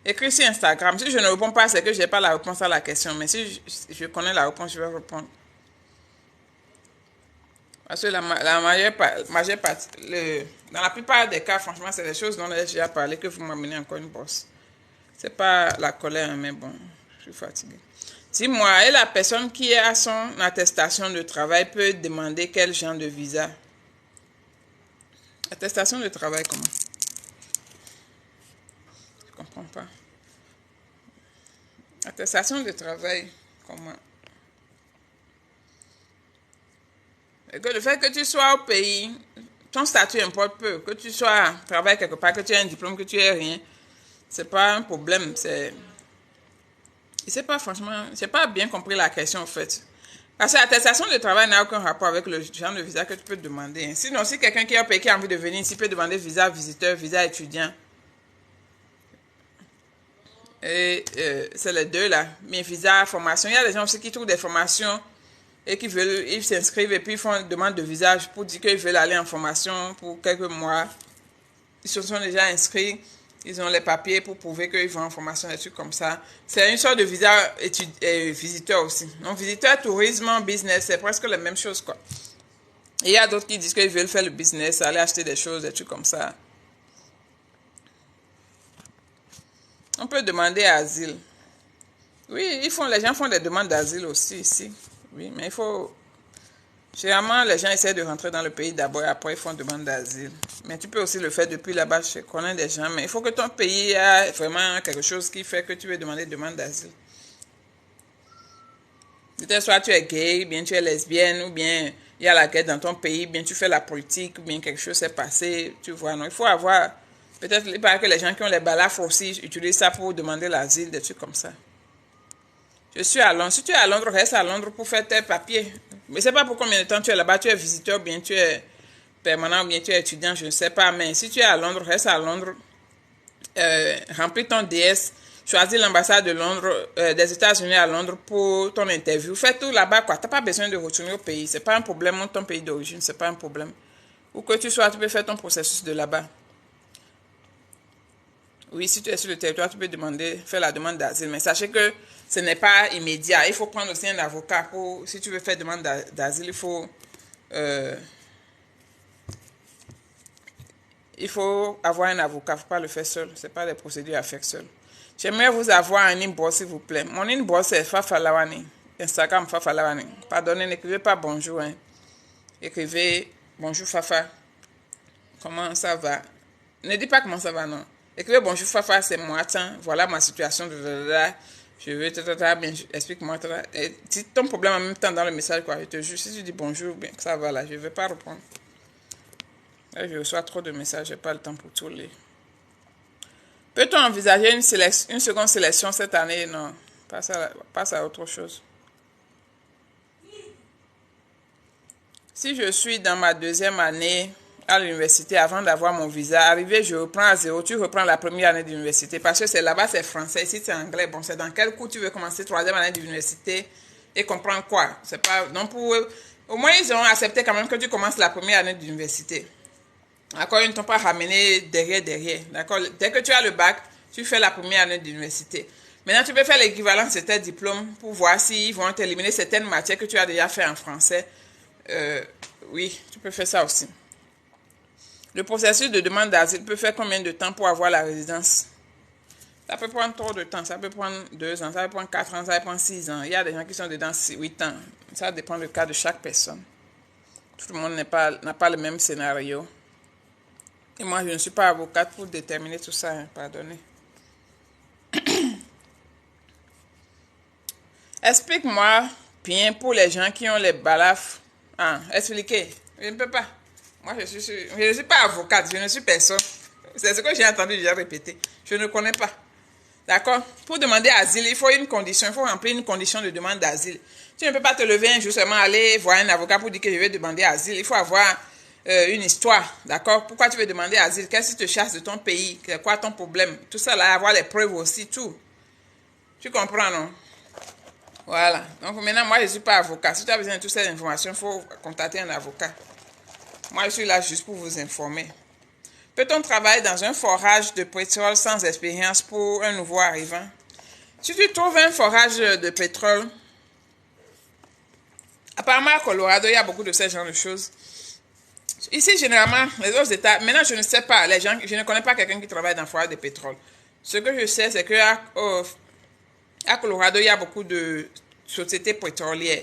Écris sur Instagram. Si je ne réponds pas, c'est que je n'ai pas la réponse à la question. Mais si je connais la réponse, je vais répondre. Parce que la majeure partie, dans la plupart des cas, franchement, c'est des choses dont j'ai déjà parlé que vous m'amenez encore une bosse. C'est pas la colère, mais bon, je suis fatiguée. Dis-moi, et la personne qui est à son attestation de travail peut demander quel genre de visa? Attestation de travail, comment? Je comprends pas. Attestation de travail, comment? Et que le fait que tu sois au pays, ton statut importe peu. Que tu sois travail quelque part, que tu aies un diplôme, que tu aies rien, c'est pas un problème. Je sais pas, franchement, j'ai pas bien compris la question en fait. Parce que l'attestation de travail n'a aucun rapport avec le genre de visa que tu peux demander. Sinon, si quelqu'un qui est au pays qui a envie de venir ici peut demander visa visiteur, visa étudiant. Et c'est les deux là. Mais visa, formation. Il y a des gens aussi qui trouvent des formations et qui veulent, ils s'inscrivent et puis ils font une demande de visa pour dire qu'ils veulent aller en formation pour quelques mois. Ils se sont déjà inscrits, ils ont les papiers pour prouver qu'ils vont en formation, des trucs comme ça. C'est une sorte de visa visiteur aussi. Donc visiteur, tourisme, business, c'est presque la même chose quoi. Et il y a d'autres qui disent qu'ils veulent faire le business, aller acheter des choses, des trucs comme ça. On peut demander asile. Oui, les gens font des demandes d'asile aussi ici. Oui, mais il faut Généralement, les gens essaient de rentrer dans le pays d'abord et après ils font demande d'asile. Mais tu peux aussi le faire depuis là-bas, je connais des gens. Mais il faut que ton pays ait vraiment quelque chose qui fait que tu veux demander demande d'asile. Peut-être soit tu es gay, ou bien tu es lesbienne, ou bien il y a la guerre dans ton pays, ou bien tu fais la politique, ou bien quelque chose s'est passé, tu vois. Non, il faut avoir... Peut-être il paraît que les gens qui ont les balafres aussi utilisent ça pour demander l'asile, des trucs comme ça. Je suis à Londres. Si tu es à Londres, reste à Londres pour faire tes papiers. Mais c'est pas pour combien de temps tu es là-bas. Tu es visiteur, bien tu es permanent, bien tu es étudiant, je ne sais pas. Mais si tu es à Londres, reste à Londres. Remplis ton DS. Choisis l'ambassade de Londres, des États-Unis à Londres pour ton interview. Fais tout là-bas, quoi. Tu n'as pas besoin de retourner au pays. C'est pas un problème. Ton pays d'origine, c'est pas un problème. Où que tu sois, tu peux faire ton processus de là-bas. Oui, si tu es sur le territoire, tu peux faire la demande d'asile. Mais sachez que ce n'est pas immédiat. Il faut prendre aussi un avocat pour, si tu veux faire demande d'asile, il faut avoir un avocat. Il ne faut pas le faire seul. Ce n'est pas des procédures à faire seul. J'aimerais vous avoir un inbox, s'il vous plaît. Mon inbox, c'est Fafalawani. Instagram, Fafalawani. Pardonnez, n'écrivez pas bonjour. Hein. Écrivez bonjour, Fafa. Comment ça va? Ne dis pas comment ça va, non. Écrivez bonjour, Fafa, c'est moi. Tiens, voilà ma situation. Je veux bien, explique-moi. Si ton problème en même temps dans le message, quoi, je te jure, si tu dis bonjour, bien, ça va là, je ne vais pas répondre. Là, je reçois trop de messages, je n'ai pas le temps pour tout lire. Peut-on envisager une seconde sélection cette année? Non, passe à autre chose. Si je suis dans ma deuxième année à l'université, avant d'avoir mon visa, arrivé, je reprends à zéro, tu reprends la première année d'université, parce que c'est là-bas, c'est français, ici c'est anglais. Bon, c'est dans quel cours tu veux commencer troisième année d'université et comprendre quoi? C'est pas, non, pour eux, au moins ils ont accepté quand même que tu commences la première année d'université. D'accord, ils ne t'ont pas ramené derrière, d'accord. Dès que tu as le bac, tu fais la première année d'université. Maintenant, tu peux faire l'équivalent de tes diplômes pour voir s'ils vont t'éliminer certaines matières que tu as déjà fait en français. Oui, tu peux faire ça aussi. Le processus de demande d'asile peut faire combien de temps pour avoir la résidence? Ça peut prendre trop de temps. Ça peut prendre 2 ans, ça peut prendre 4 ans, ça peut prendre 6 ans. Il y a des gens qui sont dedans 8 ans. Ça dépend du cas de chaque personne. Tout le monde n'a pas le même scénario. Et moi, je ne suis pas avocate pour déterminer tout ça. Hein, pardonnez. Explique-moi bien pour les gens qui ont les balafres. Ah, expliquez. Je ne peux pas. Moi, je ne suis pas avocate, je ne suis personne. C'est ce que j'ai entendu déjà répéter. Je ne connais pas. D'accord? Pour demander asile, il faut une condition. Il faut remplir une condition de demande d'asile. Tu ne peux pas te lever un jour seulement aller voir un avocat pour dire que je vais demander asile. Il faut avoir une histoire. D'accord? Pourquoi tu veux demander asile? Qu'est-ce qui te chasse de ton pays? C'est quoi ton problème? Tout ça là, avoir les preuves aussi, tout. Tu comprends, non? Voilà. Donc maintenant, moi, je ne suis pas avocat. Si tu as besoin de toutes ces informations, il faut contacter un avocat. Moi, je suis là juste pour vous informer. Peut-on travailler dans un forage de pétrole sans expérience pour un nouveau arrivant? Si tu trouves un forage de pétrole, apparemment à Colorado, il y a beaucoup de ce genre de choses. Ici, généralement, les autres États, maintenant, je ne sais pas, les gens, je ne connais pas quelqu'un qui travaille dans un forage de pétrole. Ce que je sais, c'est qu'à Colorado, il y a beaucoup de sociétés pétrolières.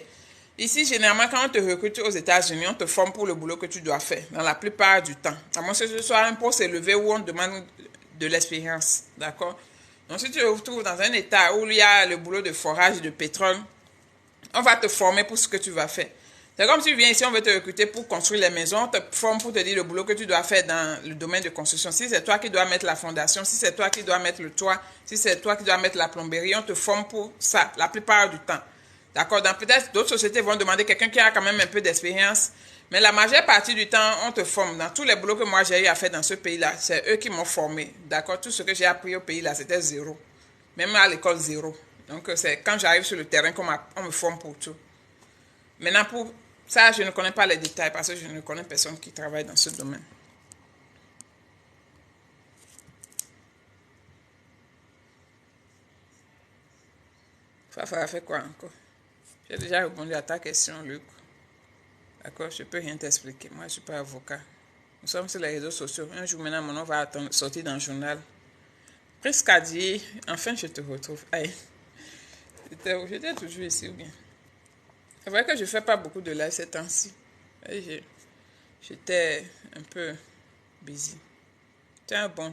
Ici, généralement, quand on te recrute aux États-Unis, on te forme pour le boulot que tu dois faire, dans la plupart du temps. À moins que ce soit un poste élevé où on demande de l'expérience, d'accord? Donc, si tu te retrouves dans un État où il y a le boulot de forage de pétrole, on va te former pour ce que tu vas faire. C'est comme si tu viens ici, on veut te recruter pour construire les maisons, on te forme pour te dire le boulot que tu dois faire dans le domaine de construction. Si c'est toi qui dois mettre la fondation, si c'est toi qui dois mettre le toit, si c'est toi qui dois mettre la plomberie, on te forme pour ça, la plupart du temps. D'accord? Dans peut-être d'autres sociétés vont demander quelqu'un qui a quand même un peu d'expérience. Mais la majeure partie du temps, on te forme. Dans tous les boulots que moi j'ai eu à faire dans ce pays-là, c'est eux qui m'ont formé. D'accord? Tout ce que j'ai appris au pays-là, c'était zéro. Même à l'école, zéro. Donc, c'est quand j'arrive sur le terrain qu'on me forme pour tout. Maintenant, pour ça, je ne connais pas les détails parce que je ne connais personne qui travaille dans ce domaine. Fafa a fait quoi encore? J'ai déjà répondu à ta question, Luc. D'accord? Je ne peux rien t'expliquer. Moi, je ne suis pas avocat. Nous sommes sur les réseaux sociaux. Un jour maintenant, mon nom va sortir dans le journal. Presque a dit, enfin, je te retrouve. Aïe. J'étais toujours ici ou bien? C'est vrai que je ne fais pas beaucoup de live ces temps-ci. Et j'étais un peu busy. Tiens, bon,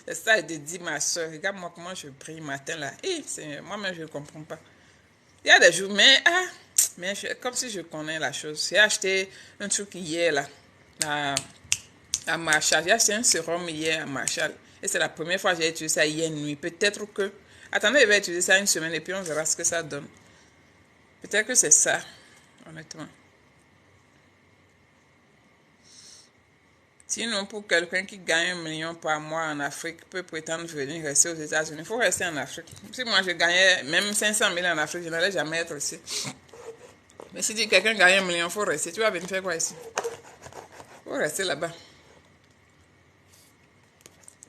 c'est ça de dire ma soeur, regarde-moi comment je brille matin là. Et moi-même, je ne comprends pas. Il y a des jours, comme si je connais la chose. J'ai acheté un truc hier là, à Marshall. J'ai acheté un sérum hier à Marshall. Et c'est la première fois que j'ai utilisé ça hier nuit. Peut-être que. Attendez, je vais utiliser ça une semaine et puis on verra ce que ça donne. Peut-être que c'est ça, honnêtement. Sinon, pour quelqu'un qui gagne 1 million par mois en Afrique, peut prétendre venir rester aux États-Unis. Il faut rester en Afrique. Si moi je gagnais même 500 000 en Afrique, je n'allais jamais être ici. Mais si quelqu'un gagne 1 million, il faut rester. Tu vas venir faire quoi ici? Il faut rester là-bas.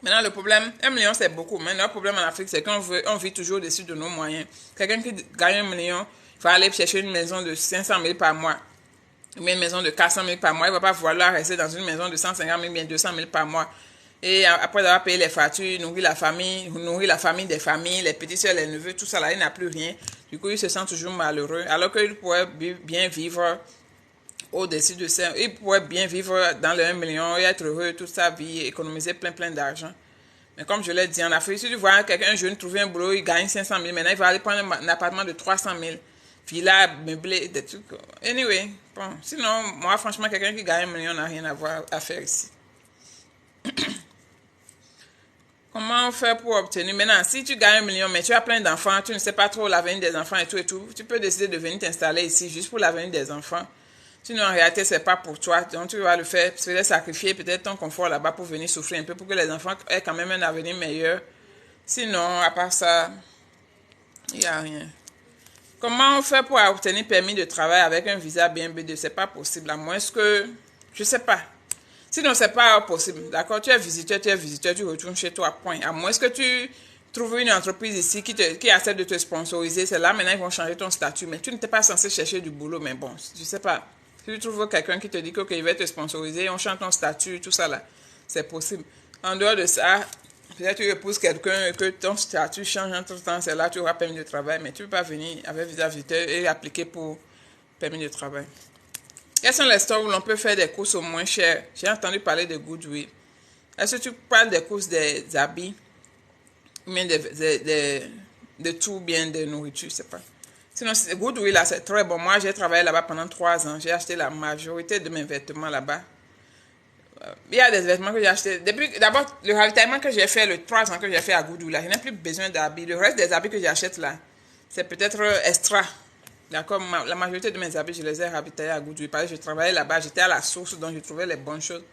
Maintenant, le problème, 1 million c'est beaucoup. Maintenant, le problème en Afrique, c'est on vit toujours au-dessus de nos moyens. Quelqu'un qui gagne 1 million, il va aller chercher une maison de 500 000 par mois. Ou une maison de 400 000 par mois. Il ne va pas vouloir rester dans une maison de 150 000, bien 200 000 par mois. Et après avoir payé les factures, nourrir la famille des familles, les petits soeurs, les neveux, tout ça là, il n'a plus rien. Du coup, il se sent toujours malheureux. Alors qu'il pourrait bien vivre au-dessus de ça. Il pourrait bien vivre dans le 1 million et être heureux toute sa vie, économiser plein d'argent. Mais comme je l'ai dit, en Afrique, si tu vois quelqu'un jeune trouver un boulot, il gagne 500 000, maintenant il va aller prendre un appartement de 300 000, villa, meublé, des trucs. Anyway, bon, sinon, moi, franchement, quelqu'un qui gagne 1 million n'a rien à faire ici. Comment faire pour obtenir? Maintenant, si tu gagnes 1 million, mais tu as plein d'enfants, tu ne sais pas trop l'avenir des enfants et tout, tu peux décider de venir t'installer ici juste pour l'avenir des enfants. Sinon, en réalité, c'est pas pour toi. Donc, tu vas le faire, tu vas sacrifier peut-être ton confort là-bas pour venir souffrir un peu, pour que les enfants aient quand même un avenir meilleur. Sinon, à part ça, il n'y a rien. Comment on fait pour obtenir permis de travail avec un visa bien B2? C'est pas possible, à moins que, je sais pas. Sinon, c'est pas possible, d'accord? Tu es visiteur, tu retournes chez toi, point. À moins que tu trouves une entreprise ici qui accepte de te sponsoriser, c'est là, maintenant, ils vont changer ton statut. Mais tu n'étais pas censé chercher du boulot, mais bon, je sais pas. Si tu trouves quelqu'un qui te dit qu'il va te sponsoriser, on change ton statut, tout ça là, c'est possible. En dehors de ça, peut-être tu épouses quelqu'un et que ton statut change entre temps, c'est là que tu auras permis de travail, mais tu ne peux pas venir avec visa visiteur et appliquer pour permis de travail. Quels sont les stores où l'on peut faire des courses au moins cher? J'ai entendu parler de Goodwill. Est-ce que tu parles des courses des habits, ou bien de tout, bien de nourriture, je sais pas. Sinon, Goodwill, là, c'est très bon. Moi, j'ai travaillé là-bas pendant 3 ans. J'ai acheté la majorité de mes vêtements là-bas. Il y a des vêtements que j'ai achetés. D'abord, le ravitaillement que j'ai fait, les 3 ans que j'ai fait à Goodwill, là, je n'ai plus besoin d'habits. Le reste des habits que j'achète là, c'est peut-être extra. D'accord, la majorité de mes habits, je les ai ravitaillés à Goodwill. Parce que je travaillais là-bas, j'étais à la source, donc je trouvais les bonnes choses.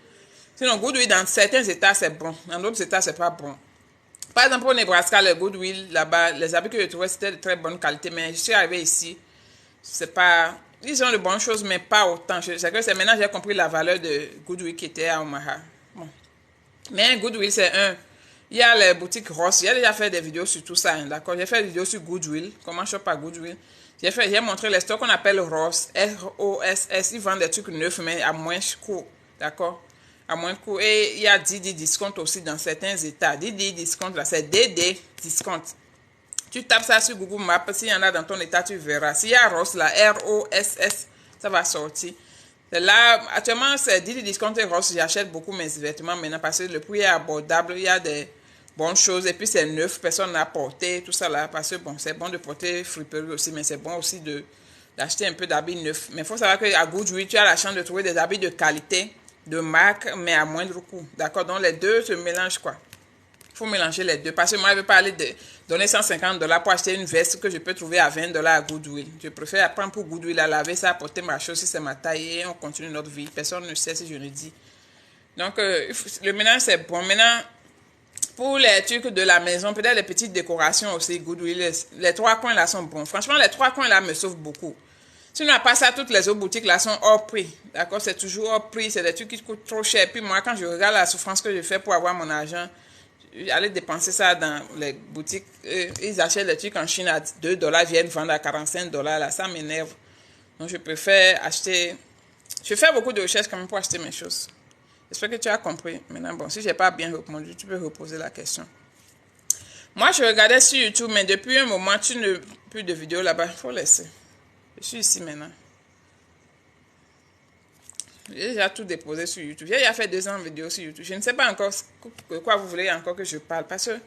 Sinon, Goodwill, dans certains états, c'est bon. Dans d'autres états, c'est pas bon. Par exemple, au Nebraska, le Goodwill, là-bas, les habits que je trouvais, c'était de très bonne qualité. Mais je suis arrivé ici, c'est pas... Ils ont de bonnes choses, mais pas autant. C'est que c'est maintenant que j'ai compris la valeur de Goodwill qui était à Omaha. Bon. Mais Goodwill, c'est un... Il y a les boutiques Ross. J'ai déjà fait des vidéos sur tout ça, hein, d'accord? J'ai fait des vidéos sur Goodwill, comment shop à Goodwill. J'ai montré les stores qu'on appelle Ross, R-O-S-S. Ils vendent des trucs neufs, mais à moins coût, d'accord? À moins coût. Et il y a Didi Discount aussi dans certains états. Didi Discount, là, c'est DD Discount. Tu tapes ça sur Google Maps, s'il y en a dans ton état, tu verras. S'il y a Ross, là, R-O-S-S, ça va sortir. Là, actuellement, c'est Didi Discount et Ross, j'achète beaucoup mes vêtements maintenant parce que le prix est abordable, il y a des bonnes choses et puis c'est neuf, personne n'a porté, tout ça là, parce que bon, c'est bon de porter friperie aussi, mais c'est bon aussi d'acheter un peu d'habits neufs. Mais il faut savoir qu'à Goodwill, tu as la chance de trouver des habits de qualité, de marque, mais à moindre coût. D'accord? Donc les deux se mélangent quoi. Il faut mélanger les deux. Parce que moi, je ne vais pas aller donner 150 $ pour acheter une veste que je peux trouver à 20 $ à Goodwill. Je préfère prendre pour Goodwill à laver ça, apporter ma chose si c'est ma taille et on continue notre vie. Personne ne sait si je le dis. Donc, le mélange, c'est bon. Maintenant, pour les trucs de la maison, peut-être les petites décorations aussi, Goodwill, les 3 coins là sont bons. Franchement, les 3 coins là me sauvent beaucoup. Sinon, à part ça, toutes les autres boutiques là sont hors prix. D'accord? C'est toujours hors prix. C'est des trucs qui coûtent trop cher. Puis moi, quand je regarde la souffrance que je fais pour avoir mon argent, aller dépenser ça dans les boutiques. Ils achètent les trucs en Chine à 2 $, viennent vendre à 45 $. Là, ça m'énerve. Donc, je préfère acheter. Je fais beaucoup de recherches quand même pour acheter mes choses. J'espère que tu as compris. Maintenant, bon, si je n'ai pas bien répondu, tu peux reposer la question. Moi, je regardais sur YouTube, mais depuis un moment, tu n'as plus de vidéos là-bas. Il faut laisser. Je suis ici maintenant. J'ai déjà tout déposé sur YouTube. J'ai déjà fait 2 ans de vidéos sur YouTube. Je ne sais pas encore de quoi vous voulez encore que je parle. Parce que,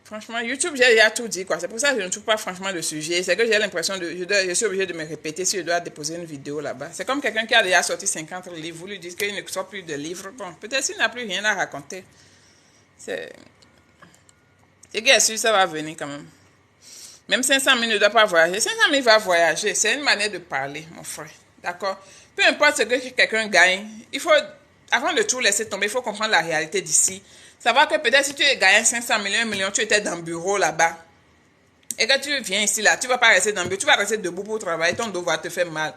franchement, YouTube, j'ai déjà tout dit, quoi. C'est pour ça que je ne trouve pas franchement de sujet. C'est que j'ai l'impression de... Je suis obligée de me répéter si je dois déposer une vidéo là-bas. C'est comme quelqu'un qui a déjà sorti 50 livres. Vous lui dites qu'il ne sort plus de livres. Bon, peut-être qu'il n'a plus rien à raconter. C'est... Et bien sûr, ça va venir quand même. Même 500 000 ne doit pas voyager. 500 000 va voyager. C'est une manière de parler, mon frère. D'accord? Peu importe ce que quelqu'un gagne, il faut, avant de tout laisser tomber, il faut comprendre la réalité d'ici. Savoir que peut-être si tu gagnes 500 000, 1 million, tu étais dans le bureau là-bas. Et que tu viens ici, là, tu ne vas pas rester dans le bureau. Tu vas rester debout pour travailler. Ton dos va te faire mal.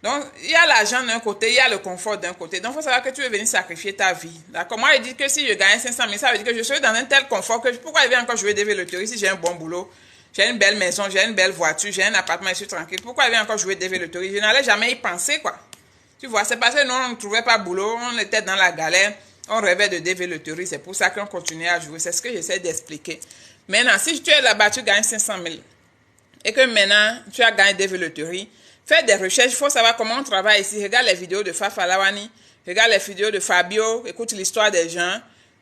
Donc, il y a l'argent d'un côté, il y a le confort d'un côté. Donc, il faut savoir que tu veux venir sacrifier ta vie. D'accord? Moi, je dis que si je gagne 500 000, ça veut dire que je serai dans un tel confort que pourquoi je vais encore jouer des véloteries si j'ai un bon boulot? J'ai une belle maison, j'ai une belle voiture, j'ai un appartement, je suis tranquille. Pourquoi je vais encore jouer des véloteries? Je n'allais jamais y penser, quoi. Tu vois, c'est parce que nous, on ne trouvait pas boulot, on était dans la galère, on rêvait de développerie, c'est pour ça qu'on continuait à jouer. C'est ce que j'essaie d'expliquer. Maintenant, si tu es là-bas, tu gagnes 500 000 et que maintenant, tu as gagné développerie, fais des recherches, il faut savoir comment on travaille ici. Regarde les vidéos de Fafa Lawani, regarde les vidéos de Fabio, écoute l'histoire des gens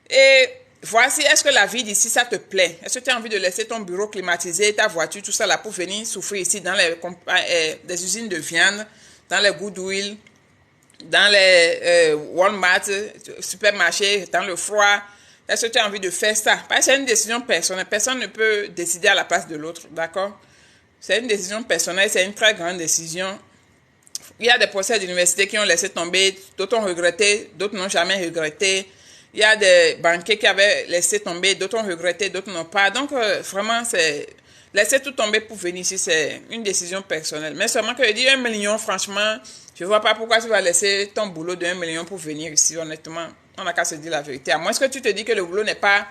et voici, est-ce que la vie d'ici, ça te plaît? Est-ce que tu as envie de laisser ton bureau climatisé, ta voiture, tout ça là pour venir souffrir ici dans les usines de viande, dans les Goodwill, dans les Walmart, supermarchés, dans le froid? Est-ce que tu as envie de faire ça? Parce que c'est une décision personnelle. Personne ne peut décider à la place de l'autre, d'accord? C'est une décision personnelle, c'est une très grande décision. Il y a des professeurs d'université qui ont laissé tomber, d'autres ont regretté, d'autres n'ont jamais regretté. Il y a des banquiers qui avaient laissé tomber, d'autres ont regretté, d'autres n'ont pas. Donc, vraiment, c'est laisser tout tomber pour venir ici, c'est une décision personnelle. Mais seulement que je dis 1 million, franchement, je ne vois pas pourquoi tu vas laisser ton boulot de 1 million pour venir ici, honnêtement. On n'a qu'à se dire la vérité. À moins que tu te dis que le boulot n'est pas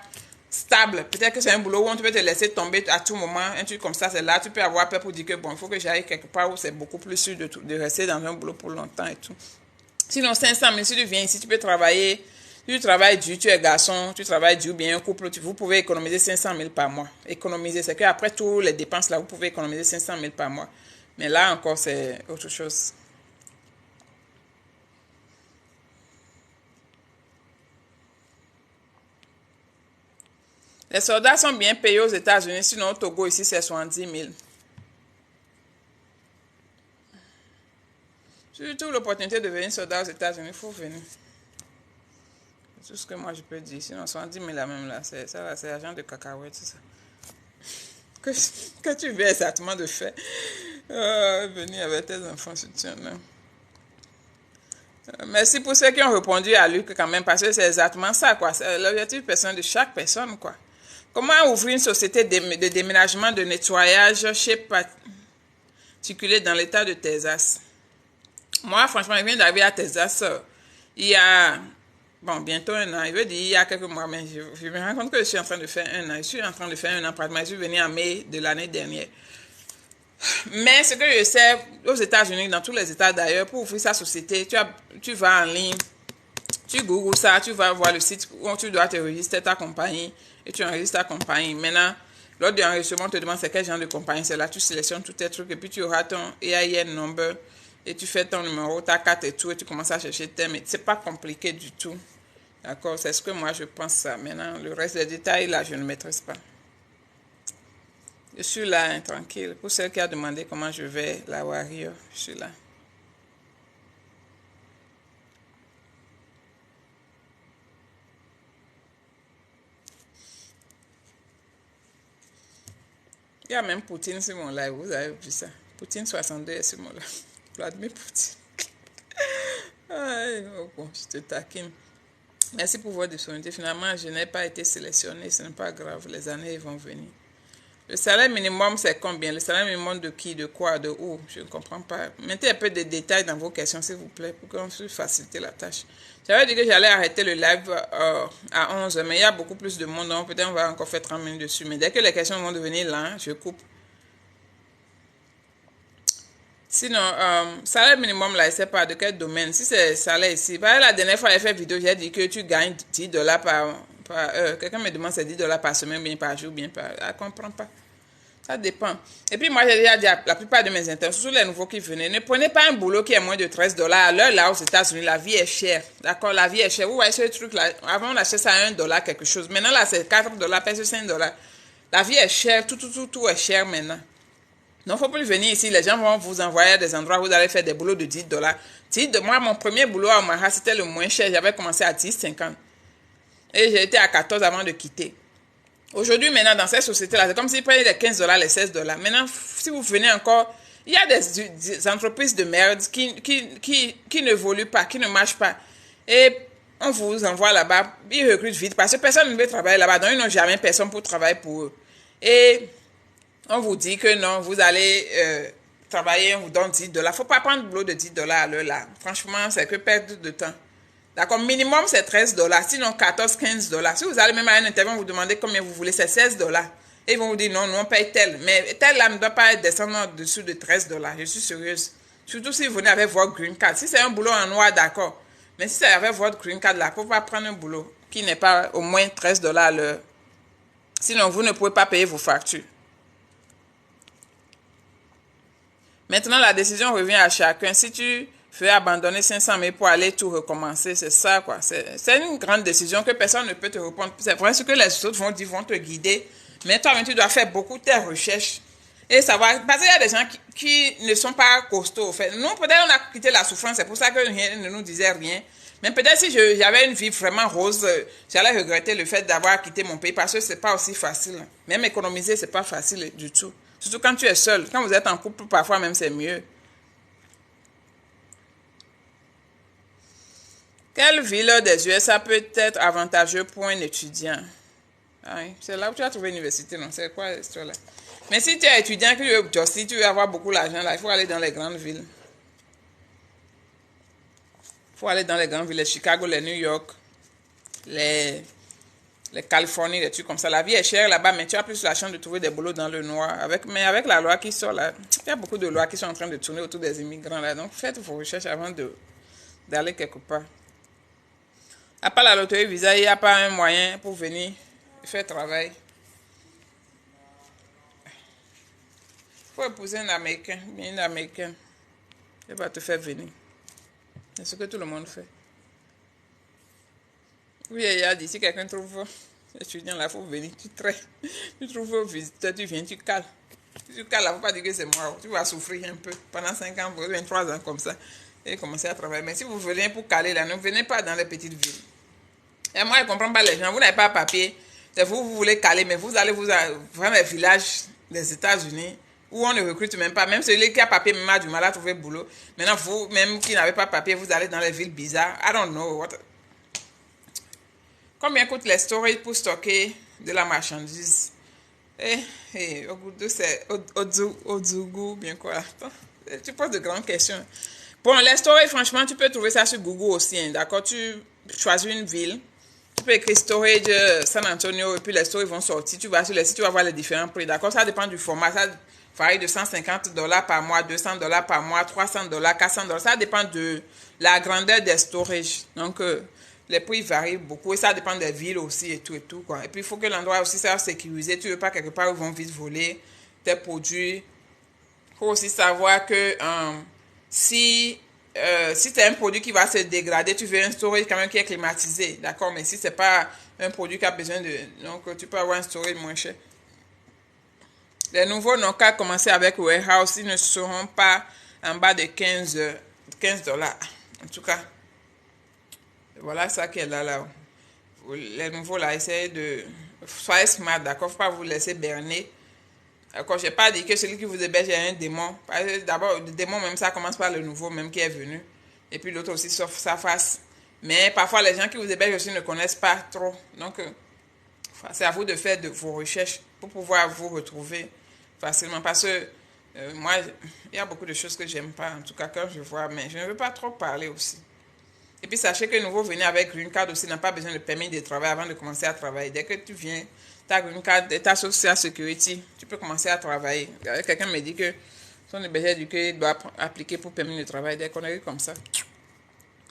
stable. Peut-être que c'est un boulot où on peut te laisser tomber à tout moment. Un truc comme ça, c'est là, tu peux avoir peur pour dire que bon, il faut que j'aille quelque part où c'est beaucoup plus sûr de rester dans un boulot pour longtemps et tout. Sinon, 500 000, si tu viens ici, tu peux travailler. Si tu travailles dur, tu es garçon, tu travailles dur, bien un couple, vous pouvez économiser 500 000 par mois. Économiser, c'est qu'après toutes les dépenses là, vous pouvez économiser 500 000 par mois. Mais là encore, c'est autre chose. Les soldats sont bien payés aux États-Unis, sinon au Togo, ici, c'est 70 000. Si tu as l'opportunité de venir soldat aux États-Unis, il faut venir. C'est tout ce que moi je peux dire. Sinon, 70 000 là même là, c'est l'argent de cacahuètes, c'est ça. Que tu veux exactement de faire. Venir avec tes enfants, soutien là. Merci pour ceux qui ont répondu à Luc quand même, parce que c'est exactement ça, quoi. C'est l'objectif personnel de chaque personne, quoi. Comment ouvrir une société de déménagement, de nettoyage chez particulier dans l'état de Texas? Moi, franchement, je viens d'arriver à Texas il y a, bon, bientôt 1 an. Il veut dire il y a quelques mois, mais je me rends compte que je suis en train de faire 1 an. Je suis en train de faire 1 an, pratiquement. Je suis venu en mai de l'année dernière. Mais ce que je sais, aux États-Unis, dans tous les États d'ailleurs, pour ouvrir sa société, tu vas en ligne, tu googles ça, tu vas voir le site où tu dois te enregistrer ta compagnie et tu enregistres ta compagnie. Maintenant, lors de l'enregistrement, on te demande c'est quel genre de compagnie c'est là. Tu sélectionnes tous tes trucs et puis tu auras ton EIN number et tu fais ton numéro, ta carte et tout et tu commences à chercher tes. Mais c'est pas compliqué du tout. D'accord? C'est ce que moi je pense ça. Maintenant, le reste des détails là, je ne maîtrise pas. Je suis là, hein, tranquille. Pour celle qui a demandé comment je vais, la Warrior, je suis là. Il y a même Poutine sur mon live, vous avez vu ça. Poutine 62 est sur mon live. Vladimir Poutine. Ay, oh bon, je te taquine. Merci pour votre disponibilité. Finalement, je n'ai pas été sélectionné, ce n'est pas grave, les années vont venir. Le salaire minimum, c'est combien? Le salaire minimum de qui, de quoi, de où? Je ne comprends pas. Mettez un peu de détails dans vos questions, s'il vous plaît, pour qu'on puisse faciliter la tâche. J'avais dit que j'allais arrêter le live à 11h, mais il y a beaucoup plus de monde, donc peut-être on va encore faire 30 minutes dessus. Mais dès que les questions vont devenir là, je coupe. Sinon, salaire minimum, là, je ne sais pas de quel domaine. Si c'est salaire ici, la dernière fois, j'ai fait vidéo, j'ai dit que tu gagnes $10 par heure. Quelqu'un me demande c'est $10 par semaine, bien par jour, bien par... Je ne comprends pas. Ça dépend. Et puis moi, j'ai déjà dit à la plupart de mes internes, surtout les nouveaux qui venaient, ne prenez pas un boulot qui est moins de $13. À l'heure, là, aux États-Unis, la vie est chère. D'accord, la vie est chère. Vous voyez ce truc-là, avant, on achetait ça à $1 quelque chose. Maintenant, là, c'est $4, presque $5. La vie est chère, tout est cher maintenant. Donc, il ne faut plus venir ici. Les gens vont vous envoyer à des endroits où vous allez faire des boulots de $10. Moi, mon premier boulot à Omaha, c'était le moins cher. J'avais commencé à 10,50. Et j'ai été à 14 avant de quitter. Aujourd'hui, maintenant, dans cette société-là, c'est comme s'ils prenaient les $15, les $16. Maintenant, si vous venez encore, il y a des entreprises de merde qui n'évoluent pas, qui ne marchent pas. Et on vous envoie là-bas, ils recrutent vite parce que personne ne veut travailler là-bas. Donc, ils n'ont jamais personne pour travailler pour eux. Et on vous dit que non, vous allez travailler, on vous donne $10. Il ne faut pas prendre le boulot de $10 à l'heure là. Franchement, c'est que perdre de temps. D'accord, minimum c'est $13, sinon 14, $15. Si vous allez même à un interview, vous demandez combien vous voulez, c'est $16. Et ils vont vous dire non, nous on paye tel. Mais tel là ne doit pas descendre en dessous de $13. Je suis sérieuse. Surtout si vous venez avec votre green card. Si c'est un boulot en noir, d'accord. Mais si c'est avec votre green card là, il ne faut pas prendre un boulot qui n'est pas au moins $13 à l'heure. Sinon, vous ne pouvez pas payer vos factures. Maintenant, la décision revient à chacun. Si tu veux abandonner 500 000 pour aller tout recommencer, c'est ça, quoi. C'est une grande décision que personne ne peut te répondre. C'est vrai ce que les autres vont dire, vont te guider. Mais toi-même, tu dois faire beaucoup de tes recherches et savoir. Parce qu'il y a des gens qui ne sont pas costauds, en fait. Nous, peut-être, on a quitté la souffrance. C'est pour ça que rien ne nous disait rien. Mais peut-être si j'avais une vie vraiment rose, j'allais regretter le fait d'avoir quitté mon pays parce que c'est pas aussi facile. Même économiser, c'est pas facile du tout. Surtout quand tu es seul. Quand vous êtes en couple, parfois même, c'est mieux. Quelle ville des USA peut être avantageuse pour un étudiant? Ah oui, c'est là où tu as trouvé l'université, non? C'est quoi l'histoire là? Mais si tu es étudiant, que tu veux avoir beaucoup d'argent, là, il faut aller dans les grandes villes. Il faut aller dans les grandes villes, les Chicago, les New York, les Californie, des trucs comme ça. La vie est chère là-bas, mais tu as plus la chance de trouver des boulots dans le noir. Mais avec la loi qui sort là, il y a beaucoup de lois qui sont en train de tourner autour des immigrants là. Donc faites vos recherches avant d'aller quelque part. À part la loterie visa, il n'y a pas un moyen pour venir faire travail. Il faut épouser un Américain, bien une Américaine. Elle va te faire venir. C'est ce que tout le monde fait. Oui, il y a dit, si quelqu'un trouve étudiant là, il faut venir, tu traites. Tu trouves un visiteur, tu viens, tu cales. Si tu cales là, il ne faut pas dire que c'est moi. Tu vas souffrir un peu pendant 5 ans, 23 ans comme ça. Et commencer à travailler. Mais si vous venez pour caler là, ne venez pas dans les petites villes. Et moi, je ne comprends pas les gens. Vous n'avez pas papier. C'est vous voulez caler, mais vous allez vous voir les villages des États-Unis où on ne recrute même pas. Même celui qui a papier, même a du mal à trouver boulot. Maintenant, vous, même qui n'avez pas papier, vous allez dans les villes bizarres. I don't know. Combien coûte les storage pour stocker de la marchandise? Au bout de c'est Odzougou, bien quoi. Tu poses de grandes questions. Bon, les storage, franchement, tu peux trouver ça sur Google aussi. Hein, d'accord? Tu choisis une ville. Tu peux écrire storage San Antonio et puis les storage vont sortir. Tu vas sur les sites, tu vas voir les différents prix. D'accord? Ça dépend du format. Ça varie de $150 par mois, $200 par mois, $300, $400. Ça dépend de la grandeur des storage. Donc, les prix varient beaucoup et ça dépend des villes aussi et tout, quoi. Et puis, il faut que l'endroit aussi soit sécurisé. Tu ne veux pas quelque part où ils vont vite voler tes produits. Il faut aussi savoir que si c'est un produit qui va se dégrader, tu veux un storage quand même qui est climatisé, d'accord? Mais si ce n'est pas un produit qui a besoin de... Donc, tu peux avoir un storage moins cher. Les nouveaux n'ont qu'à commencer avec Warehouse. Ils ne seront pas en bas de $15. En tout cas, voilà ça qui est là. Les nouveaux, là, essayez de... Soyez smart, d'accord? Il ne faut pas vous laisser berner. D'accord, je n'ai pas dit que celui qui vous héberge est un démon. D'abord, le démon, même ça commence par le nouveau, même qui est venu. Et puis l'autre aussi, sauf sa face. Mais parfois, les gens qui vous hébergent aussi ne connaissent pas trop. Donc, c'est à vous de faire vos recherches pour pouvoir vous retrouver facilement. Parce que moi, il y a beaucoup de choses que j'aime pas, en tout cas quand je vois. Mais je ne veux pas trop parler aussi. Et puis, sachez que nouveau venir avec Green Card aussi n'a pas besoin de permis de travail avant de commencer à travailler. Dès que tu viens... ta green card, ta social security, tu peux commencer à travailler. Quelqu'un me dit que son hébergeur du qu'il doit appliquer pour permis de travail, des conneries comme ça.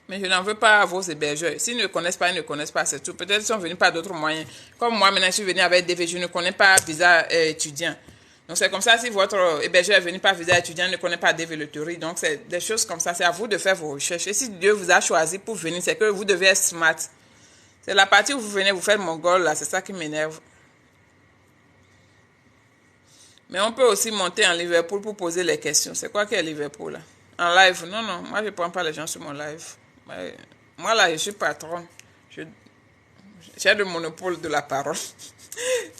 Mais je n'en veux pas à vos hébergeurs. S'ils ne connaissent pas, ils ne connaissent pas, c'est tout. Peut-être qu'ils sont venus par d'autres moyens. Comme moi, maintenant, je suis venu avec DV, je ne connais pas visa étudiant. Donc, c'est comme ça, si votre hébergeur est venu par visa étudiant, ne connaît pas Dave le Theory. Donc, c'est des choses comme ça. C'est à vous de faire vos recherches. Et si Dieu vous a choisi pour venir, c'est que vous devez être smart. C'est la partie où vous venez, vous faites mongol, là. C'est ça qui m'énerve. Mais on peut aussi monter en Liverpool pour poser les questions. C'est quoi qu'est Liverpool, là? En live? Non, non. Moi, je ne prends pas les gens sur mon live. Moi, là, je suis patron. J'ai le monopole de la parole.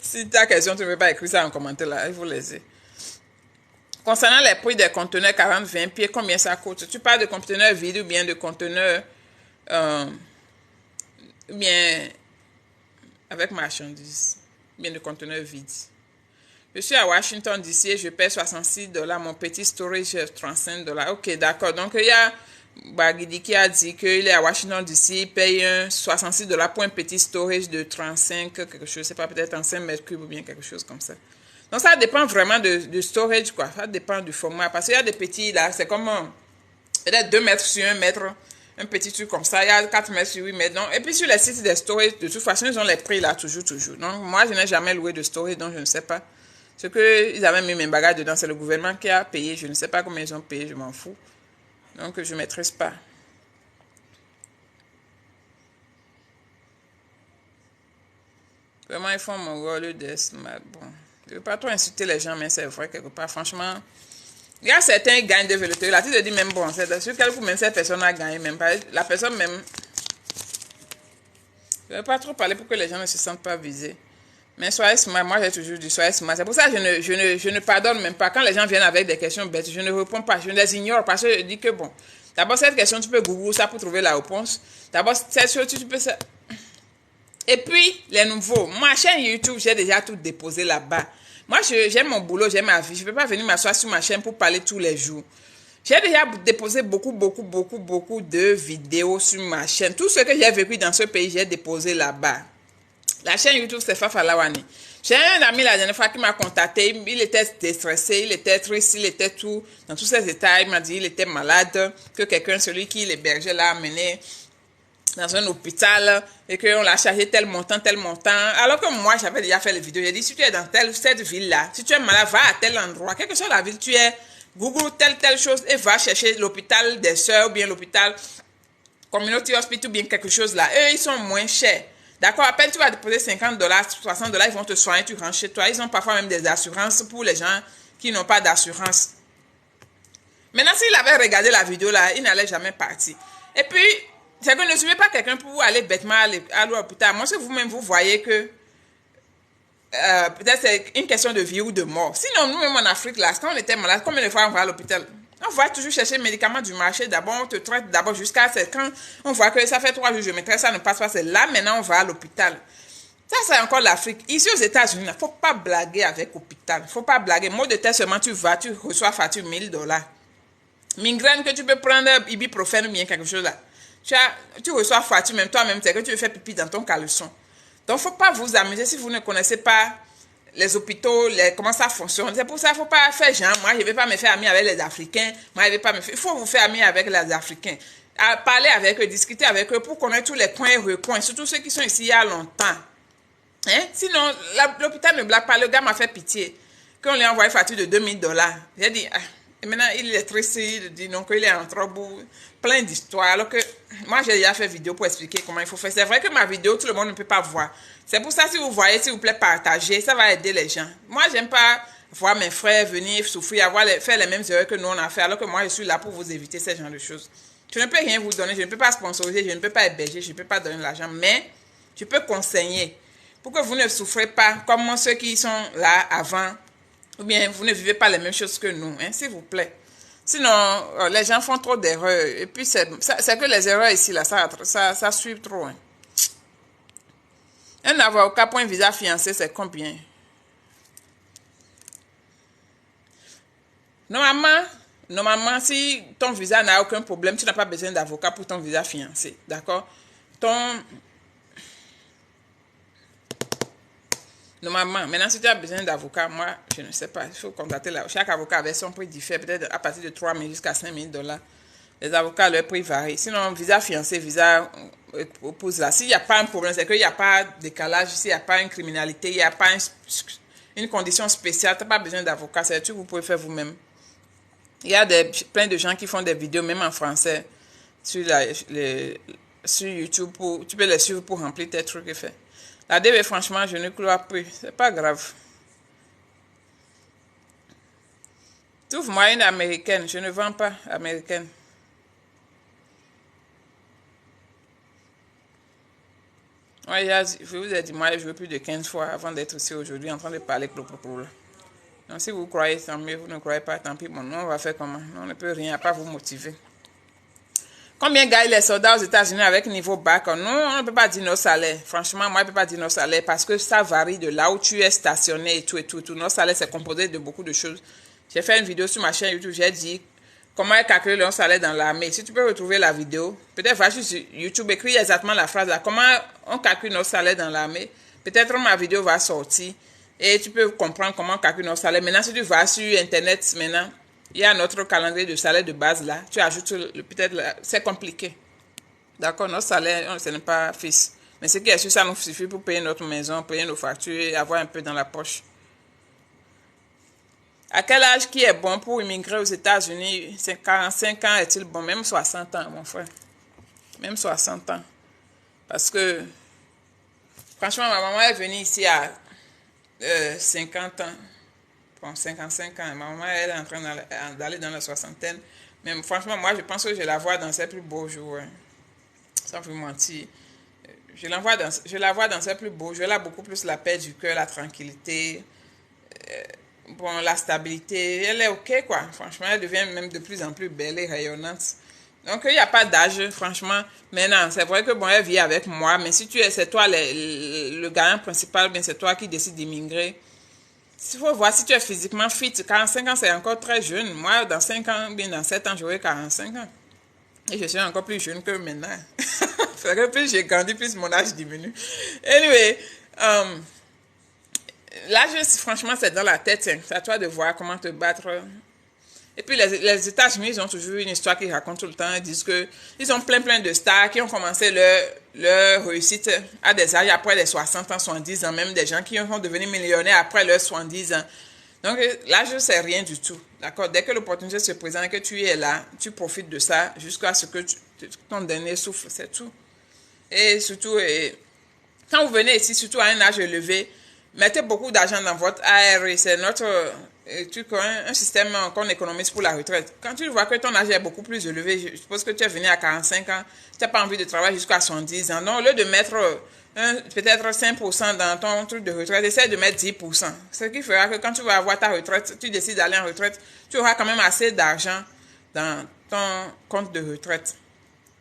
Si ta question, tu ne veux pas écrire ça en commentaire là, il faut laisser. Concernant les prix des conteneurs 40-20 pieds, combien ça coûte? Tu parles de conteneurs vides ou bien de conteneurs ou bien avec marchandises, ou bien de conteneurs vides. Je suis à Washington DC et je paie $66. Mon petit storage $35. Ok, d'accord. Donc il y a Bagidi qui a dit qu'il est à Washington DC, il paye $66 pour un petit storage de 35, quelque chose, c'est pas peut-être en 5 mètres cubes ou bien quelque chose comme ça. Donc ça dépend vraiment de storage, quoi. Ça dépend du format. Parce qu'il y a des petits là, c'est comme peut-être 2 mètres sur 1 mètre, un petit truc comme ça. Il y a 4 mètres sur 8 mètres. Donc, et puis sur les sites de storage, de toute façon, ils ont les prix là, toujours. Donc moi, je n'ai jamais loué de storage, donc je ne sais pas. Ce qu'ils avaient mis mes bagages dedans, c'est le gouvernement qui a payé. Je ne sais pas combien ils ont payé, je m'en fous. Donc, je ne maîtrise pas. Vraiment, ils font mon rôle de smart. Bon, je ne veux pas trop insulter les gens, mais c'est vrai, quelque part. Franchement, il y a certains qui gagnent de véloté. Là, tu te dis même, bon, c'est sur quel coup même cette personne a gagné, même pas. La personne même. Je ne veux pas trop parler pour que les gens ne se sentent pas visés. Mais soyez smart, moi j'ai toujours dit soyez smart. C'est pour ça que je ne pardonne même pas. Quand les gens viennent avec des questions bêtes, je ne réponds pas, je les ignore parce que je dis que bon, d'abord cette question, tu peux googler ça pour trouver la réponse. D'abord, cette chose, tu peux ça. Et puis, les nouveaux, ma chaîne YouTube, j'ai déjà tout déposé là-bas. Moi, j'aime mon boulot, j'aime ma vie. Je ne peux pas venir m'asseoir sur ma chaîne pour parler tous les jours. J'ai déjà déposé beaucoup de vidéos sur ma chaîne. Tout ce que j'ai vécu dans ce pays, j'ai déposé là-bas. La chaîne YouTube, c'est Fafa Lawani. J'ai un ami la dernière fois qui m'a contacté. Il était déstressé, il était triste, il était tout dans tous ses états. Il m'a dit qu'il était malade, que quelqu'un, celui qui l'hébergeait, l'a amené dans un hôpital et qu'on l'a chargé tel montant. Alors que moi, j'avais déjà fait les vidéos. J'ai dit, si tu es dans cette ville-là, si tu es malade, va à tel endroit. Quelle que soit la ville, tu es, Google telle chose et va chercher l'hôpital des sœurs ou bien l'hôpital Community Hospital ou bien quelque chose là. Eux, ils sont moins chers. D'accord, à peine tu vas déposer $50, $60, ils vont te soigner, tu rentres chez toi. Ils ont parfois même des assurances pour les gens qui n'ont pas d'assurance. Maintenant, s'il avait regardé la vidéo là, il n'allait jamais partir. Et puis, c'est que ne suivez pas quelqu'un pour aller bêtement à l'hôpital. Moi, si vous-même vous voyez que peut-être c'est une question de vie ou de mort. Sinon, nous-mêmes en Afrique, là, quand on était malade, combien de fois on va à l'hôpital? On va toujours chercher les médicaments du marché. D'abord, on te traite d'abord jusqu'à quand on voit que ça fait 3 jours, je mettrai ça ne passe pas. C'est là, maintenant, on va à l'hôpital. Ça, c'est encore l'Afrique. Ici, aux États-Unis, il ne faut pas blaguer avec l'hôpital. Il ne faut pas blaguer. Mot de tête seulement, tu vas, tu reçois facture $1000. Migraine que tu peux prendre, ibuprofène ou bien quelque chose là. Tu reçois facture, même toi-même, c'est que tu veux faire pipi dans ton caleçon. Donc, il ne faut pas vous amuser si vous ne connaissez pas les hôpitaux, comment ça fonctionne. C'est pour ça qu'il ne faut pas faire genre, moi je ne vais pas me faire ami avec les Africains, moi je vais pas me faire, il faut vous faire ami avec les Africains. Parler avec eux, discuter avec eux pour connaître tous les coins et recoins, surtout ceux qui sont ici il y a longtemps. Hein? Sinon, l'hôpital ne blague pas, le gars m'a fait pitié. Quand on lui a envoyé une facture de $2000, j'ai dit, et maintenant il est triste, il dit non, qu'il est en trouble, plein d'histoires. Alors que moi j'ai déjà fait vidéo pour expliquer comment il faut faire. C'est vrai que ma vidéo, tout le monde ne peut pas voir. C'est pour ça, si vous voyez, s'il vous plaît, partagez, ça va aider les gens. Moi, j'aime pas voir mes frères venir souffrir, faire les mêmes erreurs que nous on a fait, alors que moi je suis là pour vous éviter ce genre de choses. Je ne peux rien vous donner, je ne peux pas sponsoriser, je ne peux pas héberger, je ne peux pas donner l'argent, mais je peux conseiller pour que vous ne souffrez pas comme ceux qui sont là avant, ou bien vous ne vivez pas les mêmes choses que nous, hein, s'il vous plaît. Sinon, les gens font trop d'erreurs, et puis c'est que les erreurs ici, là, ça suit trop. Hein. Un avocat pour un visa fiancé, c'est combien? Normalement, si ton visa n'a aucun problème, tu n'as pas besoin d'avocat pour ton visa fiancé. D'accord? Normalement, maintenant, si tu as besoin d'avocat, moi, je ne sais pas. Il faut contacter chaque avocat avec son prix différent, peut-être à partir de $3 000 jusqu'à $5 000. Les avocats, leur prix varie. Sinon, visa fiancé, visa épouse là. S'il n'y a pas un problème, c'est qu'il n'y a pas de décalage, s'il n'y a pas une criminalité, il n'y a pas une condition spéciale, tu n'as pas besoin d'avocat, c'est des trucs que vous pouvez faire vous-même. Il y a plein de gens qui font des vidéos, même en français, sur, sur YouTube. Tu peux les suivre pour remplir tes trucs et faire. La DV, franchement, je ne crois plus. C'est pas grave. Trouve-moi une américaine. Je ne vends pas américaine. Ouais, je vous ai dit, moi, je veux plus de 15 fois avant d'être ici aujourd'hui en train de parler clopopolo. Donc, si vous croyez, tant mieux. Vous ne croyez pas, tant pis. Bon, nous, on va faire comment? On ne peut rien, à part vous motiver. Combien gagnent les soldats aux États-Unis avec niveau bac? Non, on ne peut pas dire nos salaires. Franchement, moi, je ne peux pas dire nos salaires parce que ça varie de là où tu es stationné et tout et tout. Et tout. Nos salaires, c'est composé de beaucoup de choses. J'ai fait une vidéo sur ma chaîne YouTube, j'ai dit comment calculer leur salaire dans l'armée. Si tu peux retrouver la vidéo, peut-être va sur YouTube, écris exactement la phrase là. Comment on calcule nos salaires dans l'armée? Peut-être ma vidéo va sortir et tu peux comprendre comment on calcule nos salaires. Maintenant, si tu vas sur Internet, maintenant, il y a notre calendrier de salaire de base là. Tu ajoutes peut-être, c'est compliqué. D'accord, notre salaire, ce n'est pas fixe. Mais ce qui est sûr, ça nous suffit pour payer notre maison, payer nos factures et avoir un peu dans la poche. À quel âge qui est bon pour immigrer aux États-Unis? 45 ans est-il bon? Même 60 ans, mon frère. Même 60 ans. Parce que, franchement, ma maman est venue ici à 50 ans. Bon, 55 ans. Ma maman, elle est en train d'aller dans la soixantaine. Mais franchement, moi, je pense que je la vois dans ses plus beaux jours. Hein. Sans vous mentir. Je la vois dans ses plus beaux jours. Elle a beaucoup plus la paix du cœur, la tranquillité. Bon, la stabilité, elle est ok quoi. Franchement, elle devient même de plus en plus belle et rayonnante. Donc, il n'y a pas d'âge, franchement. Maintenant, c'est vrai que bon, elle vit avec moi, mais si c'est toi le gagnant principal, bien c'est toi qui décides d'immigrer. Il faut voir si tu es physiquement fit. 45 ans, c'est encore très jeune. Moi, dans 5 ans, bien dans 7 ans, j'aurai 45 ans. Et je suis encore plus jeune que maintenant. C'est que plus j'ai grandi, plus mon âge diminue. Anyway, l'âge, franchement, c'est dans la tête. C'est à toi de voir comment te battre. Et puis, les États-Unis, ils ont toujours une histoire qu'ils racontent tout le temps. Ils disent qu'ils ont plein de stars qui ont commencé leur réussite à des âges après les 60 ans, 70 ans. Même des gens qui sont devenus millionnaires après leurs 70 ans. Donc, l'âge, c'est rien du tout. D'accord? Dès que l'opportunité se présente, que tu es là, tu profites de ça jusqu'à ce que ton dernier souffle. C'est tout. Et surtout, quand vous venez ici, surtout à un âge élevé, mettez beaucoup d'argent dans votre ARE. C'est notre un système qu'on économise pour la retraite. Quand tu vois que ton âge est beaucoup plus élevé, je suppose que tu es venu à 45 ans, tu n'as pas envie de travailler jusqu'à 70 ans. Donc, au lieu de mettre peut-être 5% dans ton truc de retraite, essaie de mettre 10%. Ce qui fera que quand tu vas avoir ta retraite, tu décides d'aller en retraite, tu auras quand même assez d'argent dans ton compte de retraite.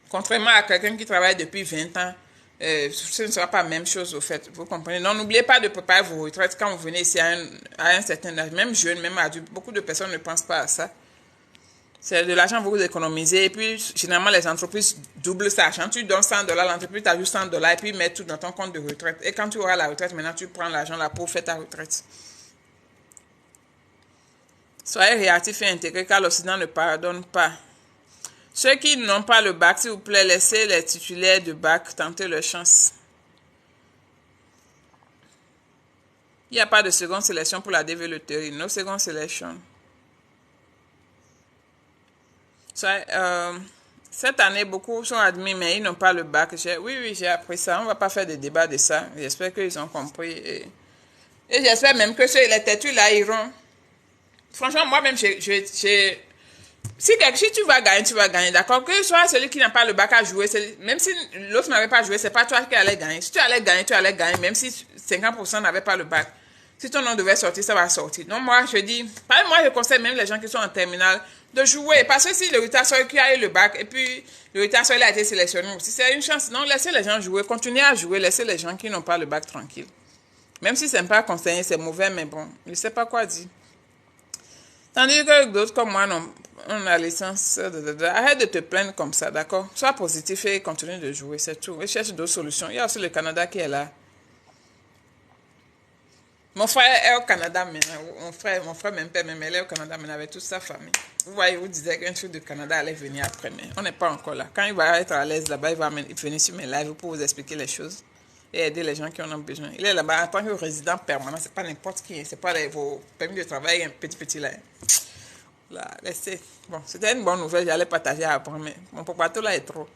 Contrairement à quelqu'un qui travaille depuis 20 ans, ce ne sera pas la même chose au fait, vous comprenez. Donc, n'oubliez pas de préparer vos retraites quand vous venez ici à un certain âge, même jeune, même adulte. Beaucoup de personnes ne pensent pas à ça. C'est de l'argent que vous économisez et puis, généralement, les entreprises doublent cet argent. Tu donnes $100, l'entreprise t'ajoute $100 et puis met tout dans ton compte de retraite. Et quand tu auras la retraite, maintenant, tu prends l'argent là pour faire ta retraite. Soyez réactifs et intégrés car l'Occident ne pardonne pas. Ceux qui n'ont pas le bac, s'il vous plaît, laissez les titulaires de bac tenter leur chance. Il n'y a pas de seconde sélection pour la DV Loterie. No seconde sélection. Cette année, beaucoup sont admis, mais ils n'ont pas le bac. Oui, j'ai appris ça. On ne va pas faire de débat de ça. J'espère qu'ils ont compris. Et j'espère même que les têtus là iront. Franchement, moi-même, si tu vas gagner, d'accord? Que soit celui qui n'a pas le bac à jouer, même si l'autre n'avait pas joué, c'est pas toi qui allais gagner. Si tu allais gagner, même si 50% n'avaient pas le bac. Si ton nom devait sortir, ça va sortir. Donc moi, je conseille même les gens qui sont en terminale de jouer. Parce que si le retard qui a eu le bac, et puis le retard il a été sélectionné aussi, c'est une chance. Non, laissez les gens jouer, continuez à jouer, laissez les gens qui n'ont pas le bac tranquille. Même si c'est pas conseillé, c'est mauvais, mais bon, je ne sais pas quoi dire. Tandis que d'autres comme moi, on a la licence. Arrête de te plaindre comme ça, d'accord? Sois positif et continue de jouer, c'est tout. Et cherche d'autres solutions. Il y a aussi le Canada qui est là. Mon frère est au Canada maintenant. Mon frère, même père, même elle est au Canada maintenant avec toute sa famille. Vous voyez, vous disiez qu'un truc de Canada allait venir après, mais on n'est pas encore là. Quand il va être à l'aise là-bas, il va venir sur mes lives pour vous expliquer les choses. et aider les gens qui en ont besoin. Il est là-bas en tant que résident permanent, c'est pas n'importe qui, c'est pas vos permis de travail, un petit là. Là, laissez. Bon, c'était une bonne nouvelle, j'allais partager après, mais mon papa là est trop.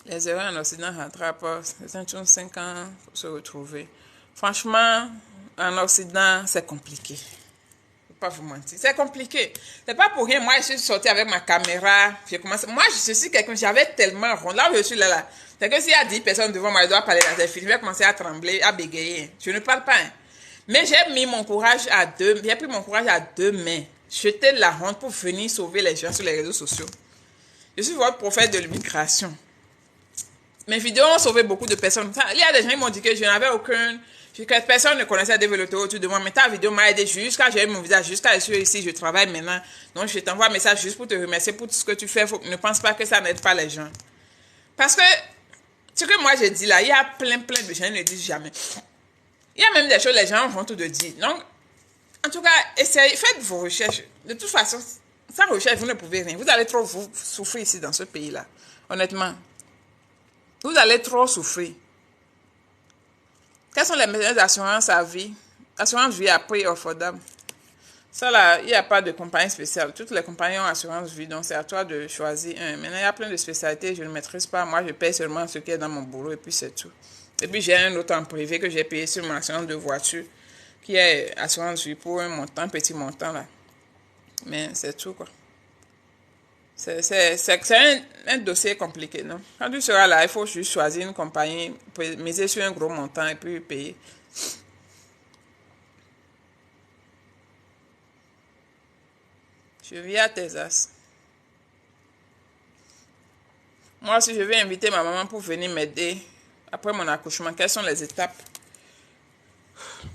Les erreurs en Occident rattrapent. C'est un 5 ans pour se retrouver. Franchement, en Occident, c'est compliqué. Je ne vais pas vous mentir. C'est compliqué. C'est pas pour rien. Moi, je suis sortie avec ma caméra. J'ai commencé. Moi, je suis quelqu'un, j'avais tellement rond. Là où je suis là. C'est que s'il y a 10 personnes devant moi, je dois parler dans des films. Je vais commencer à trembler, à bégayer. Je ne parle pas. Hein. Mais j'ai mis mon courage à deux. J'ai pris mon courage à deux mains. Jeter la honte pour venir sauver les gens sur les réseaux sociaux. Je suis votre prophète de l'immigration. Mes vidéos ont sauvé beaucoup de personnes. Il y a des gens qui m'ont dit que je n'avais aucune... que personne ne connaissait développer autour de moi. Mais ta vidéo m'a aidé jusqu'à j'ai eu mon visage, jusqu'à je suis ici, je travaille maintenant. Donc je t'envoie un message juste pour te remercier pour tout ce que tu fais. Ne pense pas que ça n'aide pas les gens. Parce que ce que moi j'ai dit là, il y a plein de gens qui ne disent jamais. Il y a même des choses que les gens vont tout de dire. Donc, en tout cas, essayez, faites vos recherches. De toute façon, sans recherche, vous ne pouvez rien. Vous allez trop vous souffrir ici dans ce pays-là. Honnêtement. Vous allez trop souffrir. Quelles sont les meilleures d'assurance à vie? Assurance vie à prix affordable. Ça là, il n'y a pas de compagnie spéciale. Toutes les compagnies ont assurance vie, donc c'est à toi de choisir un. Maintenant, il y a plein de spécialités, je ne maîtrise pas. Moi, je paye seulement ce qui est dans mon boulot et puis c'est tout. Et puis j'ai un autre en privé que j'ai payé sur mon assurance de voiture, qui est assurance vie pour un montant, petit montant là. Mais c'est tout quoi. C'est un dossier compliqué, non? Quand tu seras là, il faut juste choisir une compagnie, miser sur un gros montant et puis payer. Je vis à Texas. Moi, si je vais inviter ma maman pour venir m'aider après mon accouchement, quelles sont les étapes?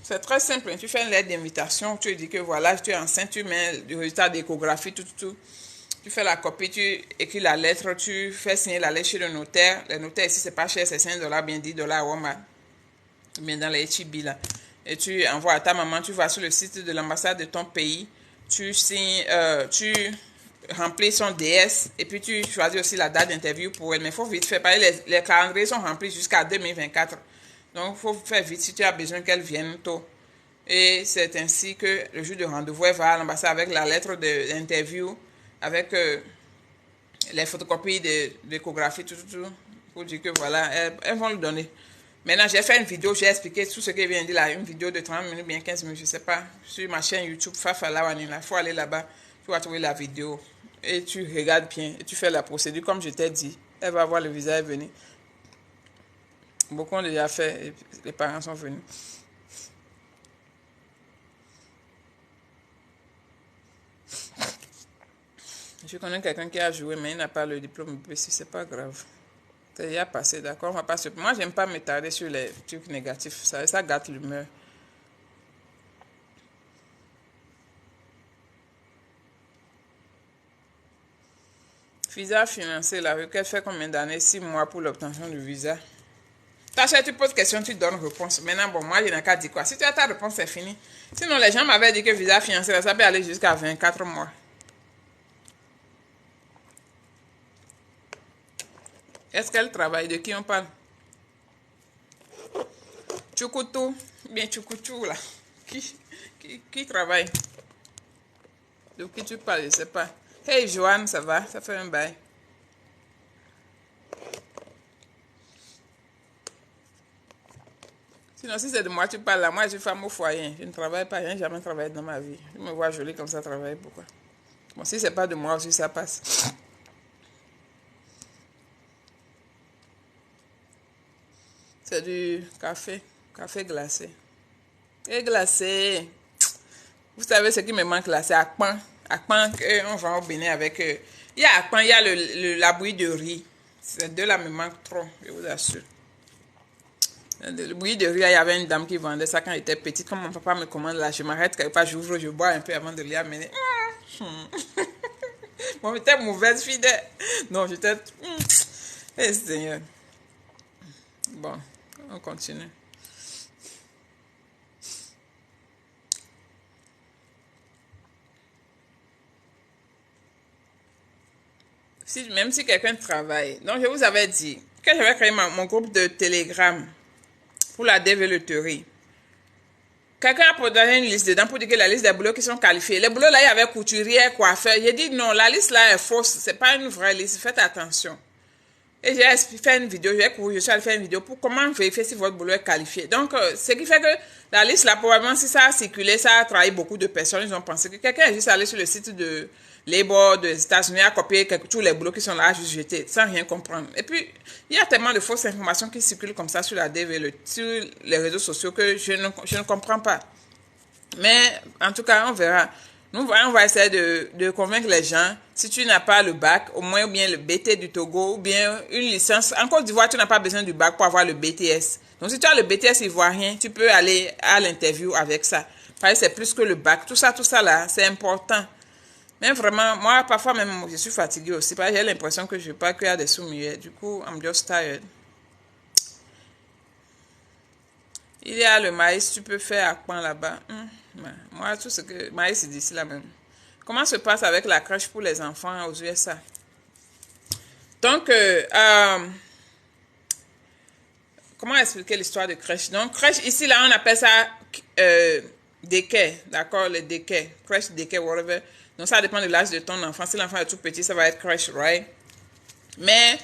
C'est très simple. Tu fais une lettre d'invitation, tu dis que voilà, tu es enceinte, tu mets le résultat d'échographie, tout. Tu fais la copie, tu écris la lettre, tu fais signer la lettre chez le notaire. Le notaire ici, c'est pas cher, c'est 5 $, bien 10 $ à Walmart. Bien dans les HIB là. Et tu envoies à ta maman, tu vas sur le site de l'ambassade de ton pays, tu signes, tu remplis son DS et puis tu choisis aussi la date d'interview pour elle. Mais il faut vite faire, parce que les calendriers sont remplis jusqu'à 2024. Donc il faut faire vite si tu as besoin qu'elle vienne tôt. Et c'est ainsi que le jour de rendez-vous, elle va à l'ambassade avec la lettre d'interview, avec les photocopies de l'échographie, tout, pour dire que voilà, elles vont le donner. Maintenant, j'ai fait une vidéo, j'ai expliqué tout ce que vient de dire là, une vidéo de 30 minutes, bien 15 minutes, je ne sais pas, sur ma chaîne YouTube, Fafa Lawanina. Il faut aller là-bas, tu vas trouver la vidéo. Et tu regardes bien, et tu fais la procédure comme je t'ai dit. Elle va voir le visa venir. Beaucoup ont déjà fait, et les parents sont venus. Je connais quelqu'un qui a joué, mais il n'a pas le diplôme si c'est pas grave. C'est déjà passé, d'accord? Moi, j'aime pas m'étaler sur les trucs négatifs. Ça gâte l'humeur. Visa financé, la requête fait combien d'années? 6 mois pour l'obtention du visa. T'achètes, tu poses question, tu donnes réponse. Maintenant, bon, moi, je n'ai qu'à dire quoi. Si tu as ta réponse, c'est fini. Sinon, les gens m'avaient dit que visa financé, ça peut aller jusqu'à 24 mois. Est-ce qu'elle travaille? De qui on parle? Tchoukoutou, bien Tchoukoutou là. Qui travaille? De qui tu parles? Je ne sais pas. Hey Joanne, ça va? Ça fait un bail. Sinon, si c'est de moi tu parles là, moi je suis femme au foyer. Je ne travaille pas, je n'ai jamais travaillé dans ma vie. Je me vois jolie comme ça travailler, pourquoi? Bon, si c'est pas de moi aussi, ça passe. C'est du café glacé. Et glacé. Vous savez ce qui me manque là, c'est Akpan. Akpan, on vend au Bénin avec... il y a Akpan, il y a la bouillie de riz. Ces deux-là me manquent trop, je vous assure. Le bouillie de riz, il y avait une dame qui vendait ça quand j'étais petite. Comme mon papa me commande là, je m'arrête quelque part, j'ouvre, je bois un peu avant de lui amener. Bon, j'étais mauvaise fille. Non, j'étais... Eh, Seigneur. Bon, on continue. Même si quelqu'un travaille. Donc, je vous avais dit que j'avais créé mon groupe de Telegram pour la développerie. Quelqu'un a donné une liste dedans pour dire que la liste des boulots qui sont qualifiés. Les boulots là, il y avait couturier, coiffeur. J'ai dit non, la liste là est fausse. C'est pas une vraie liste. Faites attention. Et j'ai fait une vidéo, je suis allé faire une vidéo pour comment vérifier si votre boulot est qualifié. Donc, ce qui fait que la liste là, probablement, si ça a circulé, ça a trahi beaucoup de personnes. Ils ont pensé que quelqu'un est juste allé sur le site de Labor des États-Unis, a copié tous les boulots qui sont là, juste jeté, sans rien comprendre. Et puis, il y a tellement de fausses informations qui circulent comme ça sur sur les réseaux sociaux que je ne comprends pas. Mais, en tout cas, on verra. On va essayer de convaincre les gens. Si tu n'as pas le bac, au moins, ou bien le BT du Togo, ou bien une licence. En Côte d'Ivoire, tu n'as pas besoin du bac pour avoir le BTS. Donc, si tu as le BTS ivoirien, tu peux aller à l'interview avec ça. Parce que c'est plus que le bac. Tout ça là, c'est important. Mais vraiment, moi, parfois même, je suis fatiguée aussi. Parce que j'ai l'impression que je ne veux pas qu'il y a des sous-muets. Du coup, I'm just tired. Il y a le maïs, tu peux faire à coin là-bas. Moi, tout ce que... Maïs, c'est d'ici là même. Comment se passe avec la crèche pour les enfants aux USA? Donc, comment expliquer l'histoire de crèche? Donc, crèche, ici, là, on appelle ça daycare, d'accord? Le daycare, crèche, daycare, whatever. Donc, ça dépend de l'âge de ton enfant. Si l'enfant est tout petit, ça va être crèche, right? Mais,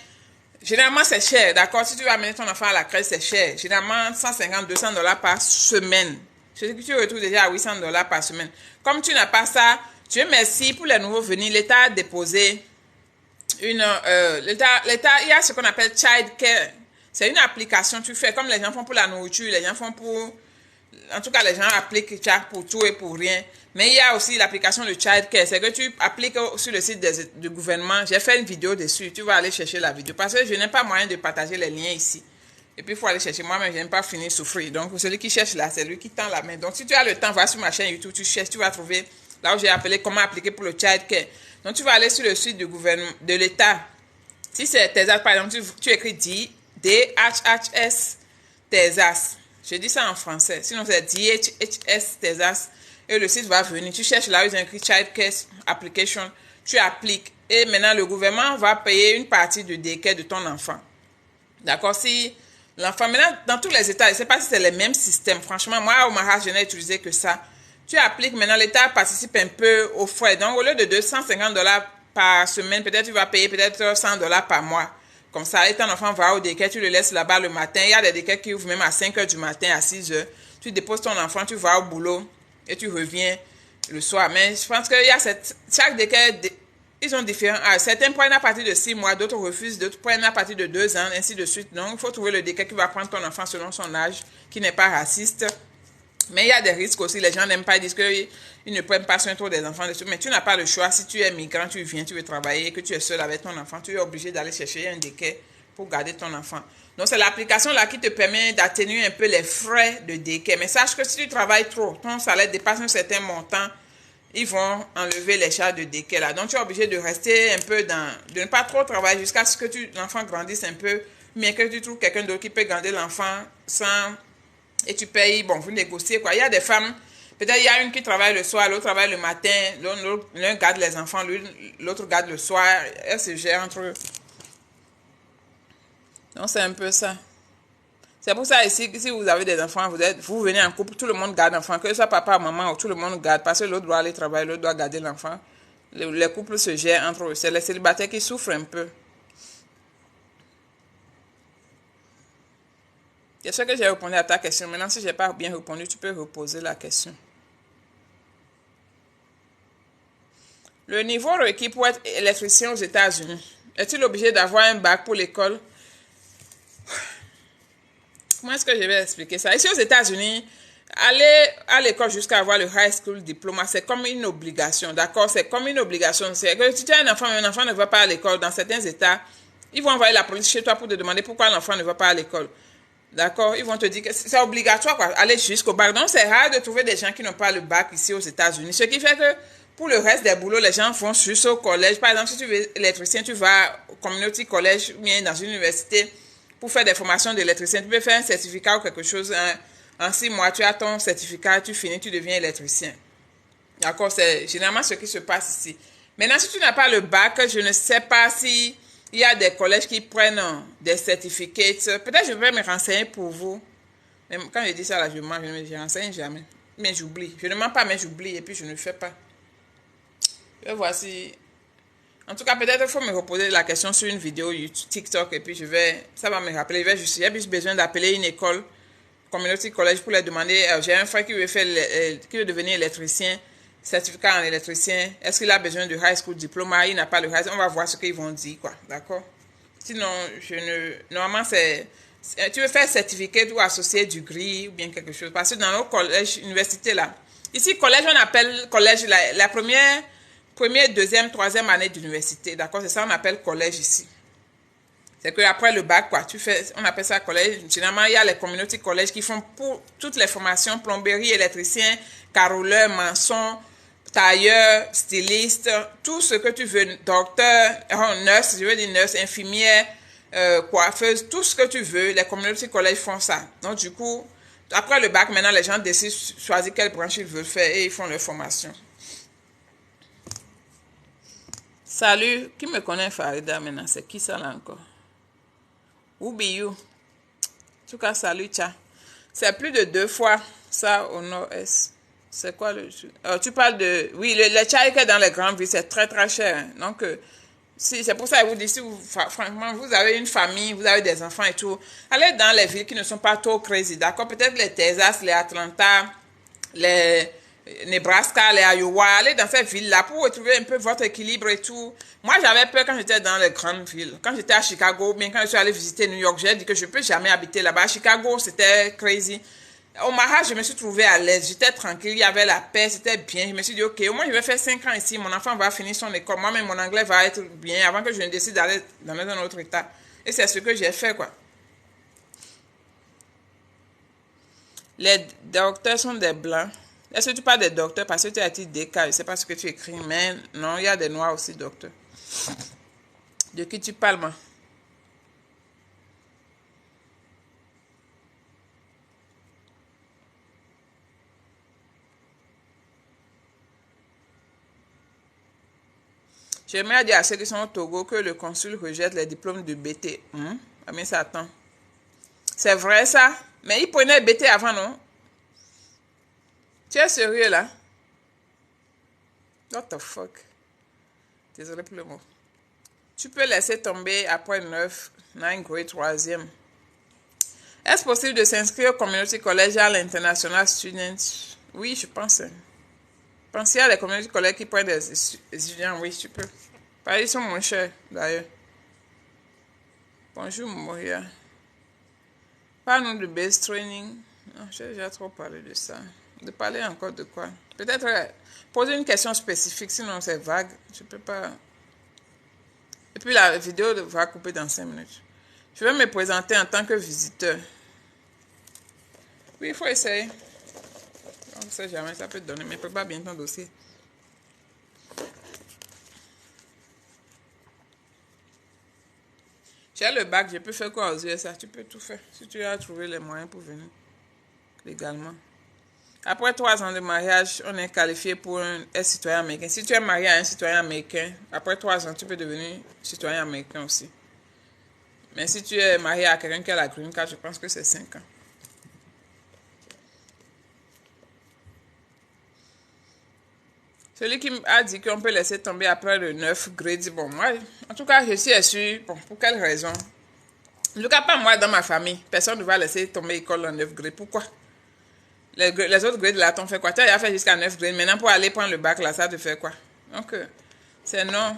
généralement, c'est cher, d'accord? Si tu veux amener ton enfant à la crèche, c'est cher. Généralement, 150, 200 dollars par semaine. C'est ce que tu retrouves déjà à 800 dollars par semaine. Comme tu n'as pas ça, Dieu merci, pour les nouveaux venus, l'État a déposé l'État, il y a ce qu'on appelle Child Care. C'est une application, tu fais comme les gens font pour la nourriture, les gens font pour... En tout cas, les gens appliquent pour tout et pour rien. Mais il y a aussi l'application de Child Care. C'est que tu appliques sur le site du gouvernement. J'ai fait une vidéo dessus. Tu vas aller chercher la vidéo. Parce que je n'ai pas moyen de partager les liens ici. Et puis, il faut aller chercher. Moi-même, je n'aime pas finir souffrir. Donc, celui qui cherche là, c'est lui qui tend la main. Donc, si tu as le temps, va sur ma chaîne YouTube, tu cherches, tu vas trouver là où j'ai appelé comment appliquer pour le Child Care. Donc, tu vas aller sur le site du gouvernement, de l'État. Si c'est TESAS, par exemple, tu écris DHHS TESAS. Je dis ça en français. Sinon, c'est DHHS TESAS. Et le site va venir. Tu cherches là où ils ont écrit Child Care Application. Tu appliques. Et maintenant, le gouvernement va payer une partie du daycare de ton enfant. D'accord? Si l'enfant, maintenant, dans tous les États, je ne sais pas si c'est le même système. Franchement, moi, au Maroc, je n'ai utilisé que ça. Tu appliques, maintenant, l'État participe un peu aux frais. Donc, au lieu de 250 dollars par semaine, peut-être tu vas payer peut-être 100 dollars par mois. Comme ça, et ton enfant va au daycare, tu le laisses là-bas le matin. Il y a des daycares qui ouvrent même à 5 heures du matin, à 6 heures. Tu déposes ton enfant, tu vas au boulot et tu reviens le soir. Mais je pense qu'il y a chaque daycare, ils ont différents âges. Certains prennent à partir de 6 mois, d'autres refusent, d'autres prennent à partir de 2 ans, ainsi de suite. Donc, il faut trouver le daycare qui va prendre ton enfant selon son âge, qui n'est pas raciste. Mais il y a des risques aussi. Les gens n'aiment pas, ils disent qu'ils ne prennent pas soin trop des enfants. Mais tu n'as pas le choix. Si tu es migrant, tu viens, tu veux travailler, et que tu es seul avec ton enfant, tu es obligé d'aller chercher un daycare pour garder ton enfant. Donc, c'est l'application là qui te permet d'atténuer un peu les frais de daycare. Mais sache que si tu travailles trop, ton salaire dépasse un certain montant, ils vont enlever les charges de daycare là. Donc, tu es obligé de rester un peu de ne pas trop travailler jusqu'à ce que l'enfant grandisse un peu, mais que tu trouves quelqu'un d'autre qui peut garder l'enfant sans... Et tu payes, bon, vous négociez quoi. Il y a des femmes, peut-être il y a une qui travaille le soir, l'autre travaille le matin, l'un garde les enfants, l'autre garde le soir, elles se gèrent entre eux. Donc c'est un peu ça. C'est pour ça ici, si vous avez des enfants, vous venez en couple, tout le monde garde l'enfant, que ce soit papa, maman, ou tout le monde garde, parce que l'autre doit aller travailler, l'autre doit garder l'enfant. Les couples se gèrent entre eux. C'est les célibataires qui souffrent un peu. J'espère que j'ai répondu à ta question. Maintenant, si je n'ai pas bien répondu, tu peux reposer la question. Le niveau requis pour être électricien aux États-Unis. Est-il obligé d'avoir un bac pour l'école? Comment est-ce que je vais expliquer ça? Ici aux États-Unis, aller à l'école jusqu'à avoir le high school diplôme, c'est comme une obligation, d'accord? C'est comme une obligation. C'est que si tu as un enfant ne va pas à l'école, dans certains États, ils vont envoyer la police chez toi pour te demander pourquoi l'enfant ne va pas à l'école. D'accord? Ils vont te dire que c'est obligatoire, quoi, aller jusqu'au bac. Donc, c'est rare de trouver des gens qui n'ont pas le bac ici aux États-Unis. Ce qui fait que pour le reste des boulots, les gens vont juste au collège. Par exemple, si tu veux électricien, tu vas au community college ou bien dans une université pour faire des formations d'électricien. Tu peux faire un certificat ou quelque chose. En 6 mois, tu as ton certificat, tu finis, tu deviens électricien. D'accord? C'est généralement ce qui se passe ici. Maintenant, si tu n'as pas le bac, je ne sais pas si il y a des collèges qui prennent des certificats. Peut-être je vais me renseigner pour vous. Mais quand je dis ça, là, je mens, je ne me renseigne jamais. Mais j'oublie. Je ne mens pas, mais j'oublie et puis je ne fais pas. Et voici. En tout cas, peut-être qu'il faut me reposer la question sur une vidéo YouTube, TikTok et puis ça va me rappeler. J'ai juste besoin d'appeler une école, community college pour leur demander, j'ai un frère qui qui veut devenir électricien, certificat en électricien. Est-ce qu'il a besoin de high school diplôme? Il n'a pas le high school. On va voir ce qu'ils vont dire, quoi. D'accord? Sinon, normalement, tu veux faire certificat ou associé du gris ou bien quelque chose. Parce que dans nos collèges, universités là, ici, collège, on appelle collège la première, deuxième, troisième année d'université. D'accord? C'est ça, on appelle collège ici. C'est qu'après le bac, quoi, on appelle ça collège. Généralement, il y a les community collèges qui font pour toutes les formations, plomberie, électricien, caroleur, maçon, tailleur, styliste, tout ce que tu veux, docteur, nurse, je veux dire nurse, infirmière, coiffeuse, tout ce que tu veux, les community collèges font ça. Donc, du coup, après le bac, maintenant, les gens décident de choisir quelle branche ils veulent faire et ils font leur formation. Salut, qui me connaît Farida maintenant? C'est qui ça là encore? Oubiou. En tout cas, salut, tcha. C'est plus de 2 fois ça au nord-est. C'est quoi le... tu parles de... Oui, le chai qui est dans les grandes villes, c'est très, très cher. Hein. Donc, c'est pour ça que je vous dis, si vous, franchement, vous avez une famille, vous avez des enfants et tout, allez dans les villes qui ne sont pas trop crazy, d'accord? Peut-être les Texas, les Atlanta, les Nebraska, les Iowa, allez dans ces villes-là pour retrouver un peu votre équilibre et tout. Moi, j'avais peur quand j'étais dans les grandes villes. Quand j'étais à Chicago, bien quand je suis allée visiter New York, j'ai dit que je ne peux jamais habiter là-bas. À Chicago, c'était crazy. Au Omaha, je me suis trouvée à l'aise. J'étais tranquille, il y avait la paix, c'était bien. Je me suis dit, ok, au moins je vais faire 5 ans ici. Mon enfant va finir son école. Moi-même, mon anglais va être bien avant que je ne décide d'aller dans un autre état. Et c'est ce que j'ai fait, quoi. Les docteurs sont des blancs. Est-ce que tu parles des docteurs parce que tu as dit des cas? Je ne sais pas ce que tu écris, mais non, il y a des noirs aussi, docteurs. De qui tu parles, moi? J'aimerais dire à ceux qui sont au Togo que le consul rejette les diplômes de BT. Mais ça attend. C'est vrai ça? Mais il prenait BT avant, non? Tu es sérieux là? What the fuck? Désolé pour le mot. Tu peux laisser tomber après 9 grade 3e. Est-ce possible de s'inscrire au Community College à l'International Students? Oui, je pense. Pensez à les Community College qui prennent des étudiants. Oui, tu peux. Ils sont moins chers, d'ailleurs. Bonjour, Moria. Parle-nous de base training. Non, j'ai déjà trop parlé de ça. De parler encore de quoi? Peut-être poser une question spécifique, sinon c'est vague. Je peux pas... Et puis la vidéo va couper dans 5 minutes. Je vais me présenter en tant que visiteur. Oui, il faut essayer. On ne sait jamais, ça peut te donner, mais prépare bien ton dossier. J'ai le bac, je peux faire quoi aux USA? Tu peux tout faire, si tu as trouvé les moyens pour venir légalement. Après 3 ans de mariage, on est qualifié pour être citoyen américain. Si tu es marié à un citoyen américain, après 3 ans, tu peux devenir citoyen américain aussi. Mais si tu es marié à quelqu'un qui a la green card, je pense que c'est 5 ans. Celui qui a dit qu'on peut laisser tomber après le 9 grade, bon, moi, en tout cas, je suis sûr, bon, pour quelle raison? En tout cas, pas moi dans ma famille. Personne ne va laisser tomber l'école en 9 grade. Pourquoi? Les autres grades là, t'ont fait quoi? Tu as fait jusqu'à 9 grades. Maintenant, pour aller prendre le bac là, ça te fait quoi? Donc, c'est non.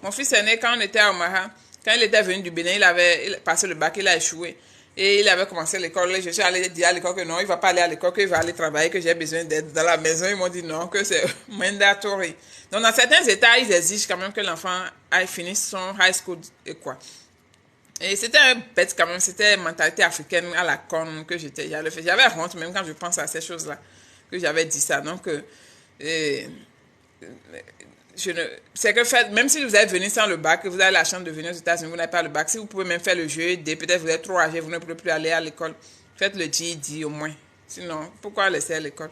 Mon fils aîné, quand on était à Omaha, quand il était venu du Bénin, il avait passé le bac, il a échoué. Et il avait commencé l'école. Je suis allée dire à l'école que non, il ne va pas aller à l'école, qu'il va aller travailler, que j'ai besoin d'être dans la maison. Ils m'ont dit non, que c'est mandatory. Donc, dans certains états, ils exigent quand même que l'enfant aille finir son high school et quoi. Et c'était un bête quand même, c'était une mentalité africaine à la con que j'avais fait. J'avais honte même quand je pense à ces choses-là, que j'avais dit ça. Donc, c'est que même si vous êtes venu sans le bac, que vous avez la chance de venir aux États-Unis, vous n'avez pas le bac, si vous pouvez même faire le GED, peut-être vous êtes trop âgé, vous ne pouvez plus aller à l'école, faites le GED au moins. Sinon, pourquoi laisser à l'école?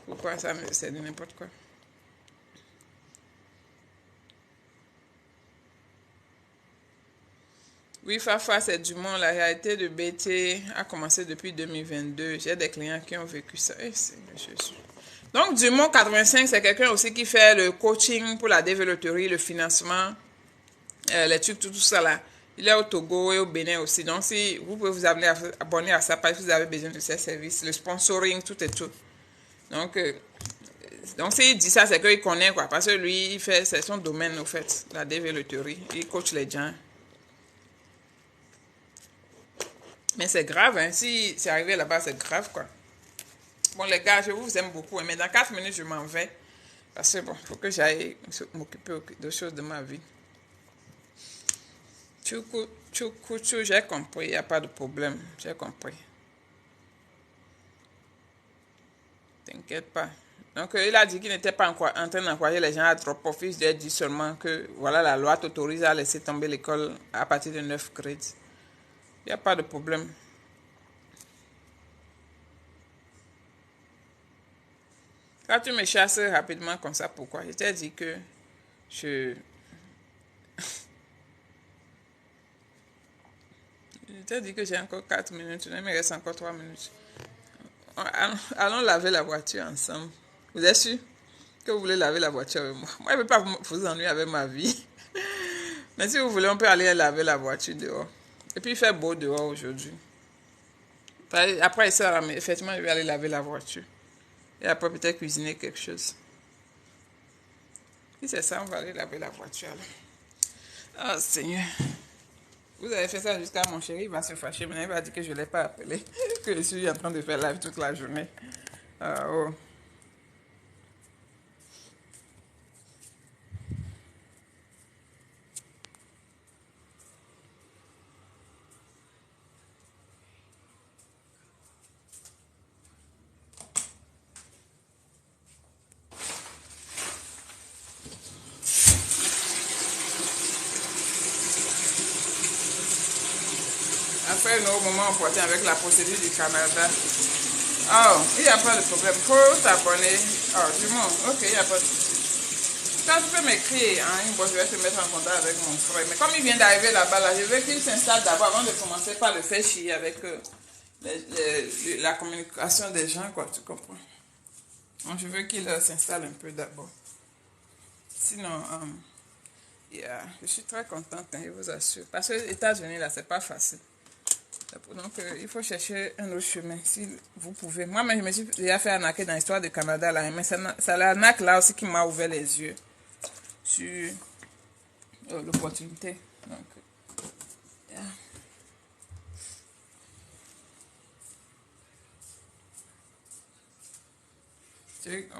Pourquoi ça, c'est de n'importe quoi. Oui, Fafa, c'est du monde. La réalité de BT a commencé depuis 2022. J'ai des clients qui ont vécu ça. Eh, Seigneur Jésus. Donc, Dumont 85, c'est quelqu'un aussi qui fait le coaching pour la développerie, le financement, les trucs, tout ça là. Il est au Togo et au Bénin aussi. Donc, si vous pouvez vous abonner à sa page, si vous avez besoin de ses services, le sponsoring, tout et tout. Donc s'il dit ça, c'est qu'il connaît, quoi. Parce que lui, c'est son domaine, au fait, la développerie. Il coach les gens. Mais c'est grave, hein. Si c'est arrivé là-bas, c'est grave, quoi. Bon, les gars, je vous aime beaucoup, hein, mais dans 4 minutes, je m'en vais. Parce que, bon, il faut que j'aille m'occuper de choses de ma vie. Tchoukou, j'ai compris, il n'y a pas de problème. J'ai compris. T'inquiète pas. Donc, il a dit qu'il n'était pas en train d'encourager les gens à drop-off. Il a dit seulement que, voilà, la loi t'autorise à laisser tomber l'école à partir de 9 crédits. Il n'y a pas de problème. Quand tu me chasses rapidement comme ça, pourquoi? Je t'ai dit que je... Je t'ai dit que j'ai encore 4 minutes. Il me reste encore 3 minutes. Allons laver la voiture ensemble. Vous êtes sûr que vous voulez laver la voiture avec moi? Moi, je ne veux pas vous ennuyer avec ma vie. Mais si vous voulez, on peut aller laver la voiture dehors. Et puis, il fait beau dehors aujourd'hui. Après ça, effectivement, je vais aller laver la voiture. Et après, peut-être cuisiner quelque chose. Si c'est ça, on va aller laver la voiture. Oh, Seigneur. Vous avez fait ça jusqu'à mon chéri, il va se fâcher. Maintenant, il va dire que je ne l'ai pas appelé. Que je suis en train de faire live toute la journée. Oh. Après un autre moment opportun avec la procédure du Canada. Oh, il n'y a pas de problème. Faut t'abonner. Oh, du moins, ok, il n'y a pas de souci. Quand tu peux m'écrire en inbox, je vais te mettre en contact avec mon frère. Mais comme il vient d'arriver là-bas, là, je veux qu'il s'installe d'abord avant de commencer par le faire chier avec la communication des gens, quoi, tu comprends? Donc, je veux qu'il s'installe un peu d'abord. Sinon, yeah, je suis très contente, hein, je vous assure. Parce que les États-Unis, là, c'est pas facile. Donc, il faut chercher un autre chemin, si vous pouvez. Moi-même, je me suis déjà fait arnaquer dans l'histoire du Canada, là, mais c'est l'arnaque là aussi qui m'a ouvert les yeux sur l'opportunité. Donc, yeah.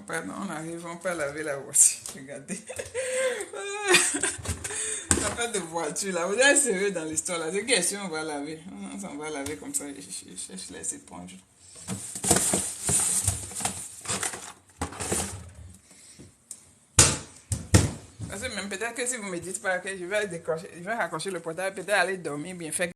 Pardon, on arrive, on peut laver la voiture. Regardez. Ça fait de voiture là. Vous êtes sérieux dans l'histoire là. C'est question, on va laver. On va laver comme ça. Je cherche les éponges. Parce que même peut-être que si vous me dites pas que je vais raccrocher le portable, peut-être aller dormir bien fait.